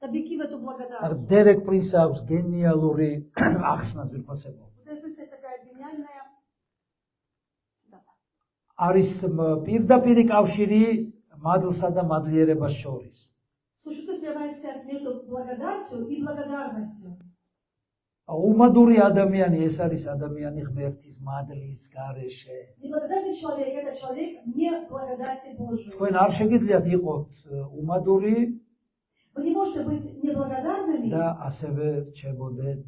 Да беги в эту благодать. დერეკ პრინს აქვს გენიალური ახსნას ვიფასებო. Вот эта мысль такая гениальная. არის პირდაპირი კავშირი მადლსა და მადლიერებას შორის. Существует прямая связь между благодатью и благодарностью. უმადური ადამიანი ეს არის ადამიანი ღმერთის მადლის გარეშე. Неблагодарный человек – это человек не благодати Божией. თქვენ არ შეგიძლიათ იყოთ უმადური Вы не можете быть неблагодарными და ასევე რჩებოდეთ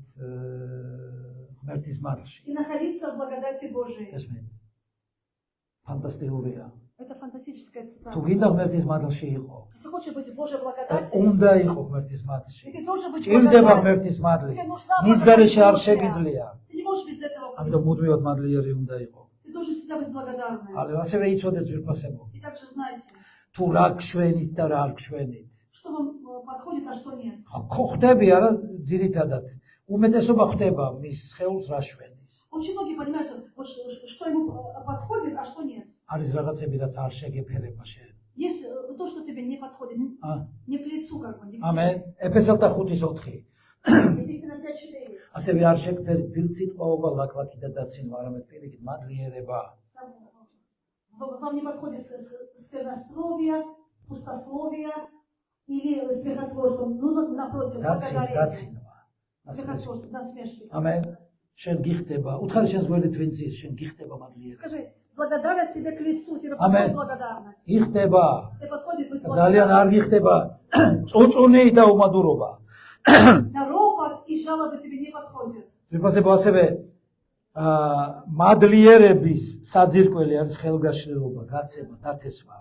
ღმერთის მადლში. и находиться в благодати Божией. ეს მე ფანტასტიკურია. Это фантастическая თუ цитата. გინდა ღმერთის მადლში იყო, Если хочешь быть в Божьей და благодати, უნდა იყო ღმერთის и მადლში. ты должен быть в ჭირდება благодати. ღმერთის მადლი. Тебе нужна მის благодать გარეშე არ Божья. შეგიძლია. Ты не можешь без этого ამიტომ быть. მუდმივად მადლიერი უნდა იყო. Ты должен всегда быть благодарным. ale ასევე იცოდეთ ვიფასებო. И также знаете, თუ რა გშვენით და რა არ გშვენით. что вам подходит, а что нет. ხო ხვდები არა ძირითადად. უმეტესობა ხვდება მის სხეულს რა შვენის. Очень многие понимают, вот что ему подходит, а что нет. არის რაღაცები რაც არ შეგეფერება შენ. Есть то, что тебе не подходит, не к лицу как бы. не к ამენ. ეფესელთა 5:4. Ефесянам 5:4. ასევე არ შეგფერეთ ფილციტყვაობა, ლაკლაკი და დაცინვა, არამედ პირიქით მადლიერება. Вам не подходит сквернословие, пустословие или смехотворство. Ну, напротив, благодарение. დაცინვა. Смехотворство, насмешки. ამენ. შენ გიხდება, უთხარი შენს გვერდით ვინც ის, შენ გიხდება მადლიერება. Скажи, благодарность тебе к лицу, тебе Аминь. подходит благодарность. იხდება. Тебе подходит быть ძალიან არ благодарным. გიხდება წოწუნი და უმადურობა. На ропот и жалобы тебе не подходят. ვიფასებო ასევე მადლიერების საძირკველი არის ხელგაშლილობა, გაცემა, დათესვა.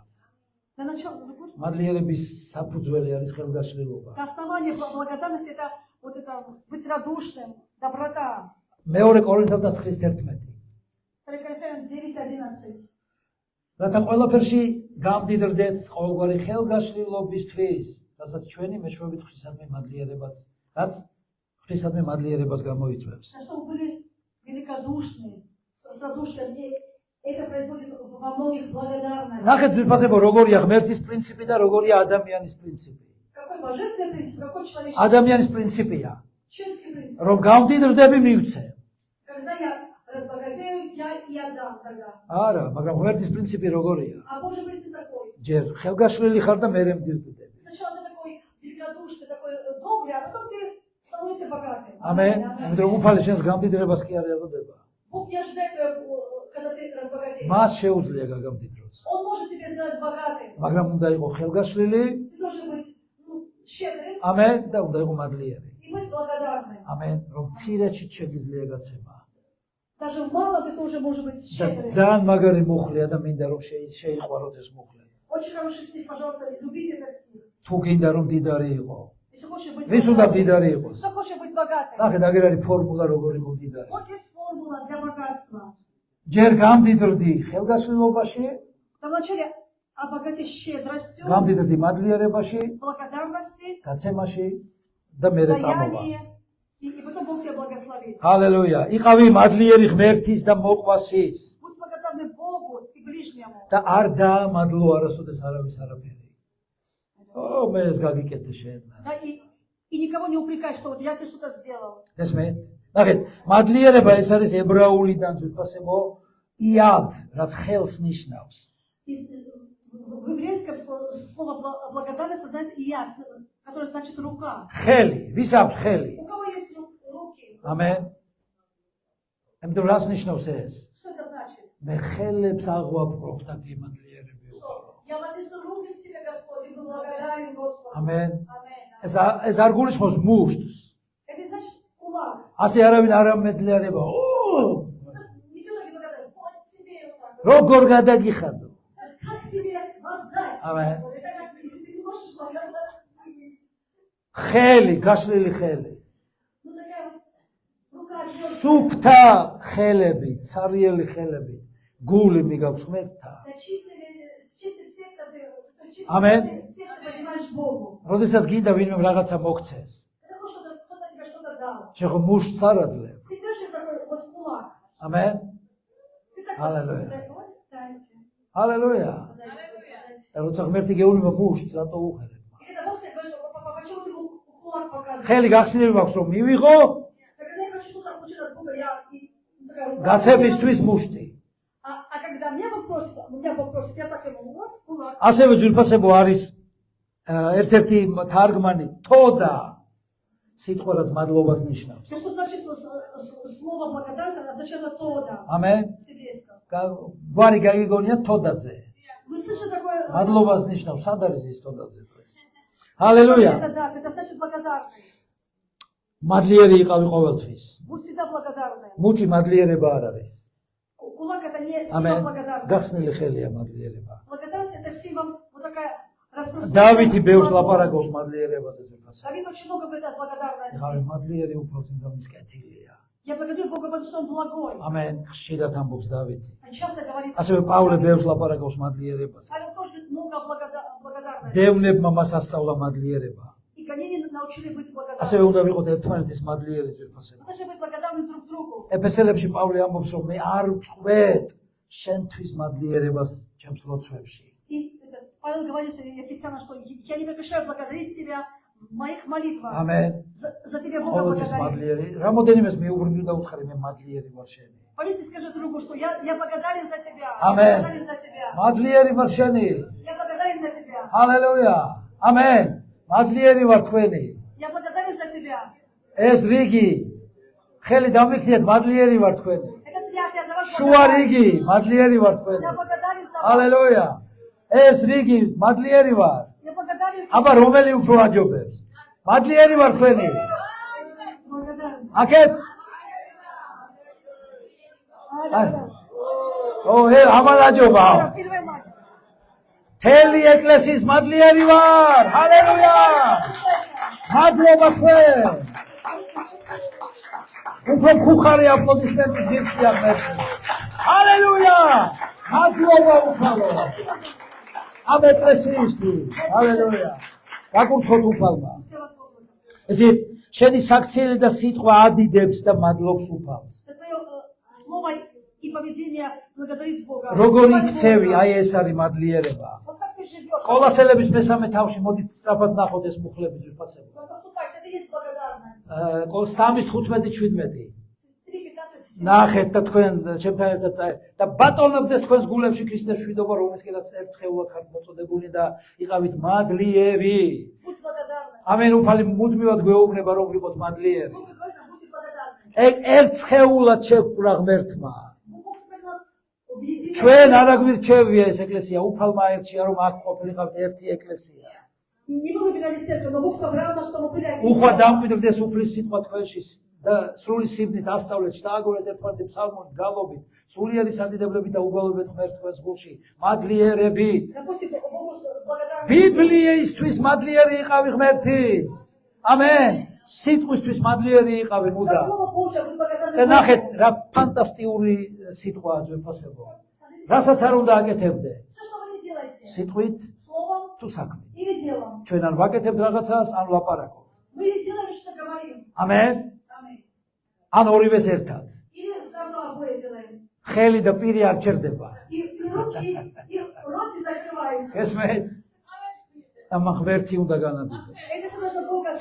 Для начала, მადლიერების საფუძველი არის ხელგაშლილობა. основание благодарности это вот это быть радушным, доброта. მეორე კორინთელთა 9:11. 2 Коринфянам 9:11. რათა ყველაფერში გამდიდრდეთ ყოველგვარი ხელგაშლილობისთვის, რასაც ჩვენი მეშვეობით ღვთისადმი მადლიერებას, რაც ღვთისადმი მადლიერებას გამოიწვევს. Чтобы были великодушны, с радушием. И это происходит во многих благодарностях. ნახეთ ძვირფასებო, როგორია ღმერთის პრინციპი და როგორია ადამიანის პრინციპი. Какой божественный принцип, какой человеческий ადამიანის პრინციპია, человеческий принцип. რომ გამდიდრდები მივცე. Когда я разбогатею, я и отдам тогда. არა, მაგრამ ღმერთის პრინციპი როგორია? А Божий принцип такой. ჯერ ხელგაშლილი ხარ და მერე მდიდრდები. Сначала ты такой великодушный, такой добрый, а потом ты становишься богатым. ამენ. იმიტომ რომ უფალი შენს гамდიდრებას კი არ ელოდება. Бог не ожидает твоего, когда ты разбогатеешь. მას შეუძლია გაგამდიდროს. Он может тебя сделать богатым. მაგრამ უნდა იყო ხელგაშლილი, Ты должен быть щедрым ამენ და უნდა იყო მადლიერი. и быть благодарным. ამენ, რომ ცირეჩი შეგიძლია გაცემა. Даже мало ты тоже можешь быть და щедрым. ძალიან მაგარი მუხლია და მინდა რომ შეიყვაროთ ეს მუხლი. Очень хороший стих, пожалуйста, любите этот стих. თუ გინდა რომ დიდარი იყო, Если хочешь быть ვის უნდა богатым, დიდარი იყოს? кто хочет быть богатым. ნახეთ, აგერ არის ფორმულა როგორ იყო დიდარი. Вот есть формула для богатства. ჯერ გამდიდრდი ხელგაშლილობაში, Вначале обогатись щедростью, გამდიდრდი მადლიერებაში, благодарности, გაცემაში და მერე წამოვა. даяние, и потом Бог тебя благословит. ჰალელუია. იყავი მადლიერი ღმერთის და მოყვასის Будь благодарны Богу и ближнему. და არ დაამადლო არასოდეს არავის არაფერი. ო, მე ეს გაგიკეთე შენ. Да, и никого не упрекай, что вот я тебе что-то сделал. ესმეთ? ნახეთ, მადლიერება ეს არის ებრაულიდან ძვირფასებო იად, რაც ხელს ნიშნავს. И в еврейском слово благодарность значит ияд, которое значит рука. ხელი, ვის აქვს ხელი? У кого есть руки? ამენ. ამიტომ რას ნიშნავს ეს? Что это значит? მე ხელებს აღვაპყრობ და კი მადლიერები ვიყავ. Я вознесу руки к тебе, Господь, и буду благодарен Господу. ამენ. Аминь. ეს არ გულისხმობს მუშტს. Это значит кулак. ასე არავინ არ ამედლიერება. ო, Никто не благодарен. Вот тебе вот так. როგორ გადაგიხადო? Как тебе воздать? Аминь. Это как ты не можешь благодарить. ხელი, გაშლილი ხელი. Ну такая вот рука делает. სუფთა ხელები, цариელი ხელები. გული მიგაქვს ღმერთთან. С чистым сердцем ты, с Аминь. чистым сердцем понимаешь Богу. როდესაც გინდა ვინმე რაღაცა მოგცეს, Ты хочешь, чтобы кто-то тебе что-то дал. შეხო მუშტს არ აძლევ. Ты даешь им такой вот кулак. ამენ. Ты так Аллилуйя. вот дайте. ჰალელუია. და როცა ღმერთი გეუბნება მუშტს, რატო უხერებ? И когда Бог тебе говорит, папа, почему ты кулак показываешь? ხელი გახსნილი მაქვს რომ მივიღო Так когда я хочу что-то получить от Бога, я и такая рука. გაცემისთვის მუშტი. А когда меня Бог просит, я так ему вот кулак. ასევე ძვირფასებო არის ერთ-ერთი თარგმანი თოდა სიტყვა რაც მადლობას ნიშნავს. Все, что значит слово благодарность, означает тода. ამენ. В еврейском. გვარი გაიგონია თოდაძე. Вы слышите такое? მადლობას ნიშნავს, სად არის ის თოდაძე დღეს? ჰალელუია. Это да, это значит благодарный. მადლიერი იყავი ყოველთვის. Будь всегда благодарны. მუჭი მადლიერება არ არის. Кулак это не символ ამენ. благодарности. გახსნილი ხელია მადლიერება. Благодарность это символ вот такая распространенная. დავითი ბევრს ლაპარაკობს მადლიერებაზე ძვირფასებო. Давид очень много говорит о благодарности. ხარი მადლიერი უფალს იმის კეთილია. Я благодарю Бога, потому что Он благой. ამენ. ხშირად ამბობს დავითი. Он часто говорит. ასევე პავლე ბევრს ლაპარაკობს მადლიერებაზე. Павел тоже много благодарности. დევნებმა მას ასწავლა მადლიერება. И гонения научили быть ასევე благодарными. უნდა ვიყოთ ერთმანეთის მადლიერი ძვირფასებო. Мы должны быть благодарны друг другу. ეფესელებში პავლე ამბობს რომ მე არ ვწყვეთ შენთვის მადლიერებას ჩემს ლოცვებში. И Павел говорит, что Ефесянам, что я не прекращаю благодарить тебя в моих молитвах. ამენ. За тебя Бога ყოველთვის благодарить. მადლიერი. რამოდენიმეს მიუბრუნდი და უთხარი მე მადლიერი ვარ შენი. Повесь и скажи другу, что я благодарен за тебя. Аминь. Я благодарен за тебя. მადლიერი ვარ შენი. Я благодарен за тебя. ჰალელუია. ამენ. მადლიერი ვარ თქვენი. Я благодарен за тебя. ეს რიგი ხელი დამიქნიეთ მადლიერი ვარ თქვენი. Это приятно, я за вас შუა благодарен. რიგი მადლიერი ვარ თქვენი. Я благодарен за вас. ჰალელუია. ეს რიგი მადლიერი ვარ. Я благодарен за აბა რომელი უფრო აჯობებს? მადლიერი ვარ თქვენი. благодарен. აკეთ ამალაჯობა. თელი ეკლესიის მადლიერი ვარ. ჰალელუია. მადლობა თქვენ. უფრო ხუხარი აპლოდისმენტის ღირსია მე. ჰალელუია. მადლობა უფალო. ამ ეკლესიისთვის. ჰალელუია. გაკურთხოთ უფალმა. ესე შენი საქციელი და სიტყვა ადიდებს და მადლობს უფალს. როგორი იქცევი, აი ეს არის მადლიერება. კოლასელების მესამე თავში მოდით სწრაფად ნახოთ ეს მუხლები ძვირფასები. 3:15-17. ნახეთ და თქვენ ჩემთან ერთად წაი და ბატონობდეს თქვენს გულებში ქრისტეს მშვიდობა, რომელსკენაც ერთხეულად ხართ მოწოდებული და იყავით მადლიერი. ამენ უფალი მუდმივად გვეუბნება რომ ვიყოთ მადლიერი. ერთხეულად შეგვყრა ღმერთმა. ჩვენ არ აგვირჩევია ეს ეკლესია, უფალმა აირჩია რომ აქ ყოფილიყავთ ერთი ეკლესია. უხვა დამკვიდრდეს უფლის სიტყვა თქვენში და სრული სიბნით ასწავლეთ, შთააგორეთ ერთმანეთს ფსალმობით, გალობით, სულიერი სადიდებლებით და უგალობებით ღმერთს თქვენს გულში, მადლიერებით. ბიბლიისთვის მადლიერი იყავი ღმერთის. ამენ. სიტყვისთვის მადლიერი იყავი მუდა. და ნახეთ რა ფანტასტიკური სიტყვაა ძვირფასებო. რასაც არ უნდა აკეთებდე. სიტყვით თუ საქმით. ჩვენ არ ვაკეთებთ რაღაცას, ან ვლაპარაკობთ. ამენ. ან ორივეს ერთად. ხელი და პირი არ ჩერდება. ესმე ამა ღმერთი უნდა განადიდეს.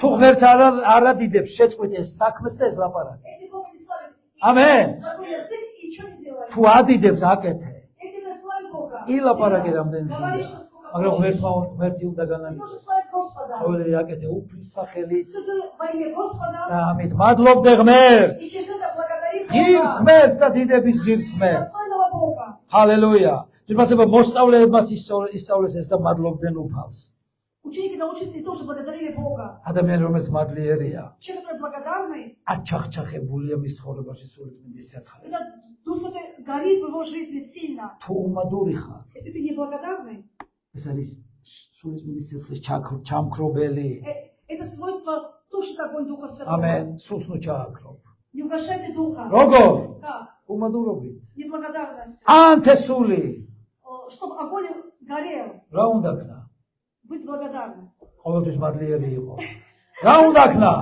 თუ ღმერთს არ ადიდებს შეწყვიტ ეს საქმეს და ეს ლაპარაკი. ამენ. თუ ადიდებს აკეთე. ილაპარაკე რამდენიც გინდა. მაგრამ ღმერთი უნდა განადიდეს. ყოველი აკეთე უფლის სახელით. და ამით მადლობდე ღმერთს. ღირს ღმერთს და დიდების ღირს ღმერთს. ჰალელუია. ძირფასება მოსწავლეებმაც ისწავლეს ეს და მადლობდნენ უფალს. Ученики научились и тоже благодарили Бога. ადამიანი რომელიც მადლიერია. Те, которые благодарны, აჩახჩახებულია მის ცხოვრებაში სულიწმინდის სიცხადე. это Дух Святой горит в его жизни сильно. თუ უმადური ხარ, Если ты неблагодарный, ეს არის სულიწმინდის სიცხლის ჩამქრობელი. это свойство тушит огонь Духа Святого. ამენ. სულს ნუ ჩააქრობ. Не угошайте Духа. როგორ? Как? უმადურობით. Неблагодарностью. ანთესული. Чтобы огонь горел. რა უნდა ქნა? Будь благодарны. ყოველთვის მადლიერი იყო. რა უნდა ქნა?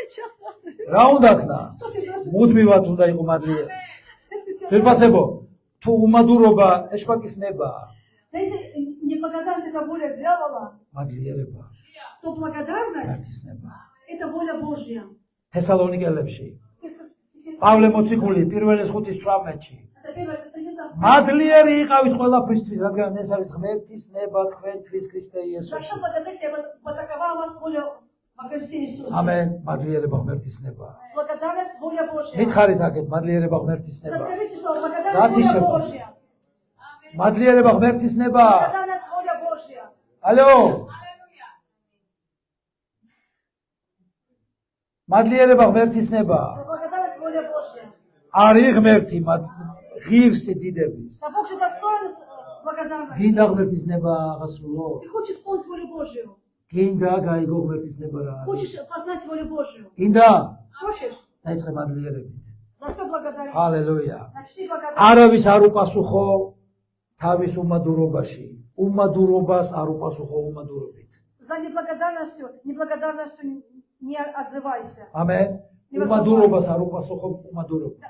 Сейчас вас... რა უნდა ქნა? Что ты должен... მუდმივად უნდა იყო მადლიერი. ძირფასებო, თუ უმადურობა ეშპაკის ნებაა. Да если неблагодарность это воля дьявола, მადლიერება то благодарность ერთის ნებაა. это воля Божья. თესალონიკელებში პავლე მოციქული პირველ 5:18-ში Это первое Тесалоникийцам. მადლიერი იყავით ყველაფრისთვის, რადგან ეს არის ღმერთის ნება თქვენთვის ქრისტე За იესოში. что благодарите, вот такова у вас воля во Христе Иисусе. ამენ. მადლიერება ღმერთის ნება. Благодарность воля Божья. მითხარით აქეთ მადლიერება ღმერთის ნება. Расскажите, что благодарность Ратишева. воля Божья. მადლიერება ღმერთის ნება. Благодарность воля Божья. ალო. მადლიერება ღმერთის ნება. Благодарность воля Божья. არის ღმერთი ღირსი დიდების. А Бог же достоин благодарности. გინდა ღმერთის ნება აღასრულო. Ты хочешь исполнить волю Божью? გინდა გაიგო ღმერთის ნება რა. Хочешь познать волю Божью? გინდა Хочешь? დაიწყე მადლიერებით. За что благодарить? ჰალელუია. Начни благодарить. არავის არ უპასუხო თავის უმადურობაში. უმადურობას არ უპასუხო უმადურობით. За неблагодарностью не отзывайся. ამენ. უმადურობას არ უპასუხო უმადურობით.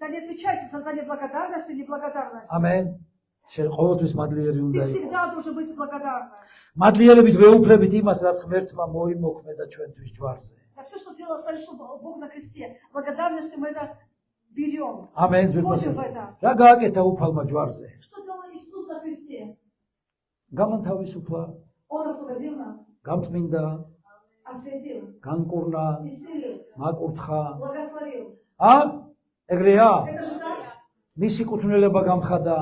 Да не отвечайся за неблагодарностью, неблагодарностью. ამენ. შენ ყოველთვის მადლიერი უნდა Ты იყო. всегда должен быть благодарным. მადლიერებით ვეუფლებით იმას, რაც ღმერთმა მოიმოქმედა ჩვენთვის ჯვარზე. За все, что делал, совершил Бог на кресте. Благодарностью мы это берем. ამენ. Входим в это. რა გააკეთა უფალმა ჯვარზე? Что сделал Иисус на кресте? გამანთავისუფლა, Он освободил нас, გამწმინდა, осветил, განკურნა, исцелил, მაკურთხა. благословил. ეგრეა? Это же так? მისი კუთვნილება გამხადა.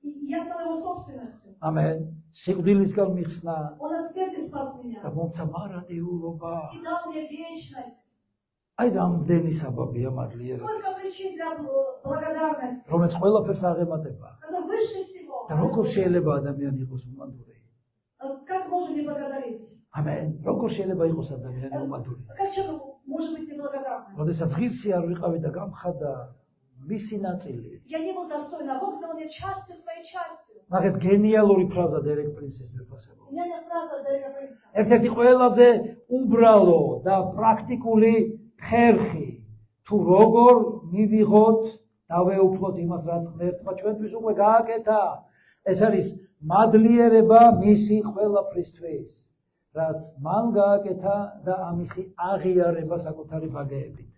И я стала его собственностью. ამენ. სიკვდილისგან მიხსნა Он от смерти спас და меня. მომცა მარადეულობა. И дал мне вечность. აი რამდენი საბაბია მადლიერება, Сколько причин для благодарности, რომელიც ყველაფერს აღემატება. который выше всего. და როგორ შეიძლება ადამიანი იყოს უმადური? Как можно не благодарить? ამენ. როგორ შეიძლება იყოს ადამიანი უმადური? Как человек может быть неблагодарным? როდესაც ღირსი არ ვიყავი და გამხადა მისი ნაწილი. Я не был достоин, а Бог сделал меня частью своей частью. ნახეთ გენიალური ფრაზა დერეკ პრინსის ვიფასებო. У меня нет фразы Дерека Принца. ერთ-ერთი ყველაზე უბრალო და პრაქტიკული ხერხი თუ როგორ მივიღოთ დავეუფლოთ იმას რაც ღმერთმა ჩვენთვის უკვე გააკეთა. ეს არის მადლიერება მისი ყველაფრისთვის, რაც მან გააკეთა და ამისი აღიარება საკუთარი ბაგეებით.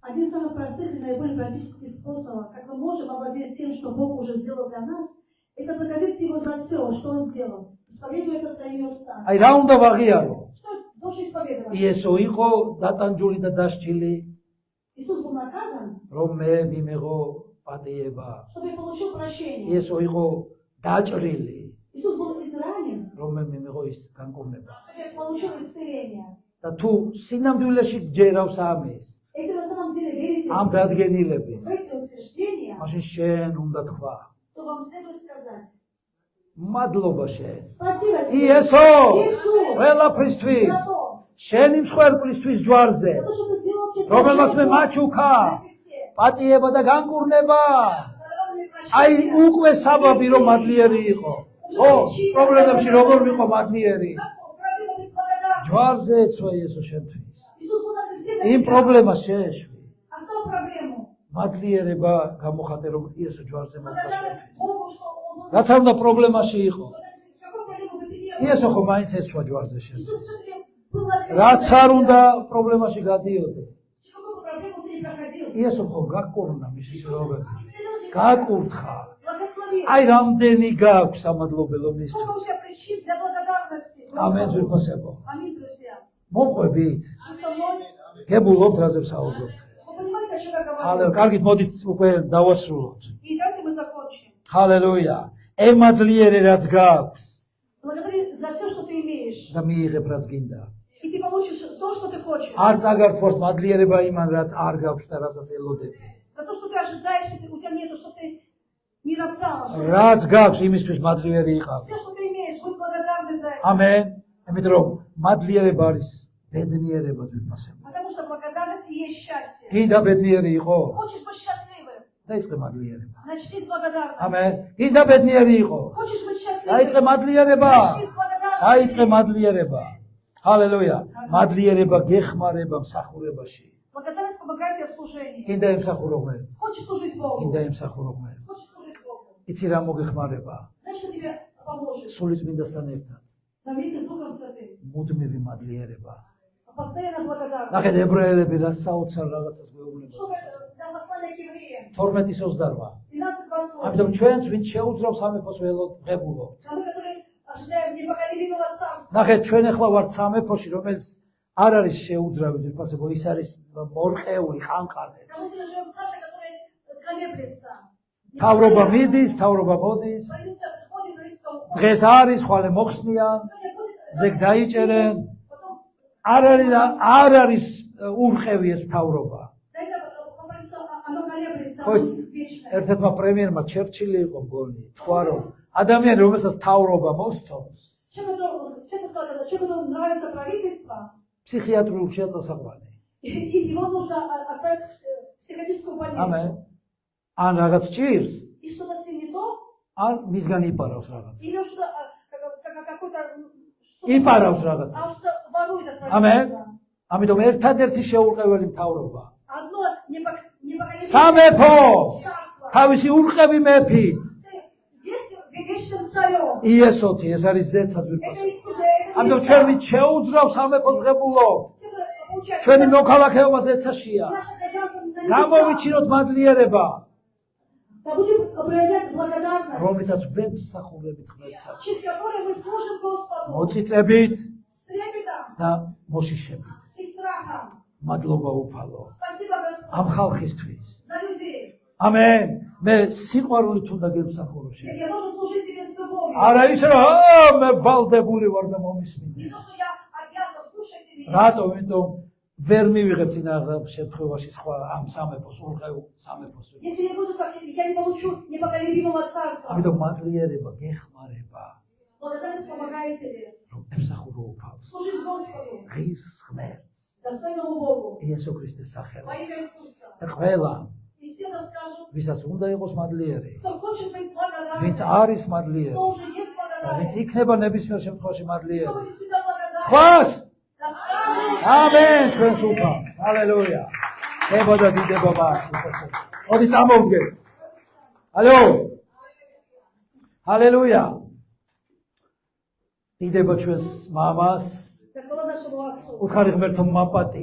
Один из самых простых и наиболее практических способов, как мы можем овладеть тем, что Бог уже сделал для нас, это благодарить Его за все, что Он сделал. Исповедуя это своими устами. აი რა უნდა ვაღიარო? Что должен исповедовать? იესო იყო დატანჯული და დასჭილი, Иисус был наказан, რომ მე მიმეღო პატიება. чтобы я получил прощение. იესო იყო დაჭრილი, Иисус был изранен, რომ მე მიმეღო ის განკურნება. чтобы я получил исцеление. და თუ სინამდვილეში გჯერავს ამის, Если на самом деле верите ამ დადგენილების, в эти утверждения, მაშინ შენ უნდა თქვა, то вам следует сказать: მადლობა შენ. спасибо тебе, იესო, Иисус, ყველაფრისთვის, за то, შენი მსხვერპლისთვის ჯვარზე, за то, что ты сделал через რომელმაც მე Божью მაჩუქა, на кресте. პატიება და განკურნება. Даровал мне აი прощение. უკვე საბაბი რომ მადლიერი იყო. ხო, პრობლემებში როგორ ვიყო მადლიერი? Как проблема без благодарности. ჯვარზე ეცვა იესო შენთვის. Иисус был на кресте за იმ тебя. პრობლემას შეეშვი. Оставил проблему. მადლიერება გამოხატე რომ იესო ჯვარზე მოხდა Благодарность შენთვის. Богу, что Он был. რაც არ უნდა პრობლემაში იყო. Какую проблему бы ты ни был. იესო ხო მაინც ეცვა ჯვარზე შენთვის. Иисус все-таки был на кресте. რაც არ უნდა პრობლემაში გადიოდე. Какую бы проблему ты ни проходил. იესო ხო გაკურნა მისი ძროხები. Исцелил же გაკურთხა. благословил. აი რამდენი გაქვს სამადლობელო მისთვის. Сколько у тебя причин для благодарности. ამენ ვიფასებო. Аминь, друзья. მოყვებით. Вы со мной? გებულობთ რაზე ვსაუბრობთ. Вы понимаете, о чем я говорю? ჰალელუია. კარგით მოდით უკვე დავასრულოთ. И давайте мы закончим. ჰალელუია. ემადლიერი რაც გაქვს Благодари за все, что ты имеешь. და მიიღებ რაც გინდა. И ты получишь то, что ты хочешь. არ წაგართვას მადლიერება იმან რაც არ გაქვს და რასაც ელოდები. За то, что ты ожидаешь, и у тебя нету, что ты не роптал. რაც გაქვს იმისთვის მადლიერი იყავ. Все, что ты имеешь, будь благодарны за это. ამენ. იმიტომ რომ მადლიერება არის ბედნიერება ძვირფასება. Потому что благодарность и есть счастье. გინდა ბედნიერი იყო? Хочешь быть счастливым? დაიწყე მადლიერება. Начни с благодарности. ამენ. გინდა ბედნიერი იყო? Хочешь быть დაიწყე счастливым? მადლიერება. Начни с благодарности. დაიწყე მადლიერება. ჰალელუია. მადლიერება გეხმარება მსახურებაში. Благодарность помогает тебе в служении. გინდა ემსახურო ღმერთს. Хочешь служить Богу? გინდა ემსახურო ღმერთს. Хочешь служить Богу? იცი რა მოგეხმარება? Знаешь, что тебе поможет? სულიწმინდასთან ერთად. Вместе с Духом Святым. მუდმივი მადლიერება. Постоянно благодарность. ნახეთ ებრაელები რა საოცარ რაღაცას გვეუბნება. Что это послание к евреям? 12:28. 12:28. ამიტომ ჩვენც ვინც შეუძრავ სამეფოს ველოდღებულო. А мы, которые ожидаем непоколебимого царства. ნახეთ ჩვენ ახლა ვართ სამეფოში, რომელიც არ არის შეუძრავი ძირფასებო, ის არის მორყეული ხანყალე. А мы живем в царстве, которое колеблется. თავრობა მიდის, თავრობა მოდის. Правительство приходит, правительство уходит. დღეს არის, ხვალე მოხსნიან, Сегодня будет, ზეგ დაიჭერენ. потом არ არის ურყევი ეს თავრობა. до этого правительство, оно колеблется, ხო, оно вечное. ერთ-ერთმა პრემიერმა ჩერჩილი იყო მგონი, თქვა რომ ადამიანი რომელსაც თავრობა მოსწონს, Человеку, сейчас я сказала, когда человеку нравится правительство, ფსიქიატრიულ შეაწასაყვანი. и его нужно отправить в психиатрическую ამენ. больницу. ან რაღაც ჭირს, И что-то с ним не то, ან мисგან იპარავს რაღაც. или он что какой-то იპარავს რაღაც. а что ворует от Аминь. правительства. ამიტომ ერთადერთი შეურყეველი მთავრობა. Одно непоколебимое სამეფო, царство. თავისი ურყევი მეფი, Ты вечным царем. იესოთი, ეს არის ზეცად Это ვირფასო. Иисус, это ამიტომ Христа. ჩვენ ვით შეუძრავ სამეფოს ღებულო. Ты получаешь ჩვენი მოქალაქეობა ზეცაშია. наше гражданство на небесах. გამოვიჩინოთ მადლიერება, Да будем проявлять благодарность, რომლითაც ვემსახურებით ღმერთს, через которую мы служим Господу მოწიწებით с трепетом და მოშიშებით. и страхом. მადლობა უფალო Спасибо, Господь, ამ ხალხისთვის. за людей. ამენ. მე სიყვარულით უნდა გემსახურო შენ. Я должен служить тебе с любовью. არა ის რა, მე ვალდებული ვარ და მომისმინე. Не то, что я обязан слушать тебя. რატომ? იმიტომ ვერ მივიღებ წინა შემთხვევაში სხვა ამ სამეფოს, უღეო სამეფოს. Если не буду как я не получу непоколебимого царства. ამიტომ მადლიერება გეხმარება, Благодарность помогает тебе რომ ემსახურო უფალს, служить Господу, ღირს ღმერთს, достойному Богу, იესო ქრისტეს სახელით. во имя Иисуса. და ყველა, И все расскажут, ვისაც უნდა იყოს მადლიერი, кто хочет быть ვინც благодарным, არის მადლიერი, кто уже есть და ვინც благодарен, იქნება ნებისმიერ შემთხვევაში მადლიერი. кто будет всегда благодарен, ხვას! расскажут. ამენ ჩვენს უფალს. ჰალელუია. დებოდა დიდება მას უფალს. მოდი წამოვდგეთ. ალო. ჰალელუია. დიდება ჩვენს მამას, Да хвала нашему Отцу. უთხარი ღმერთო მაპატი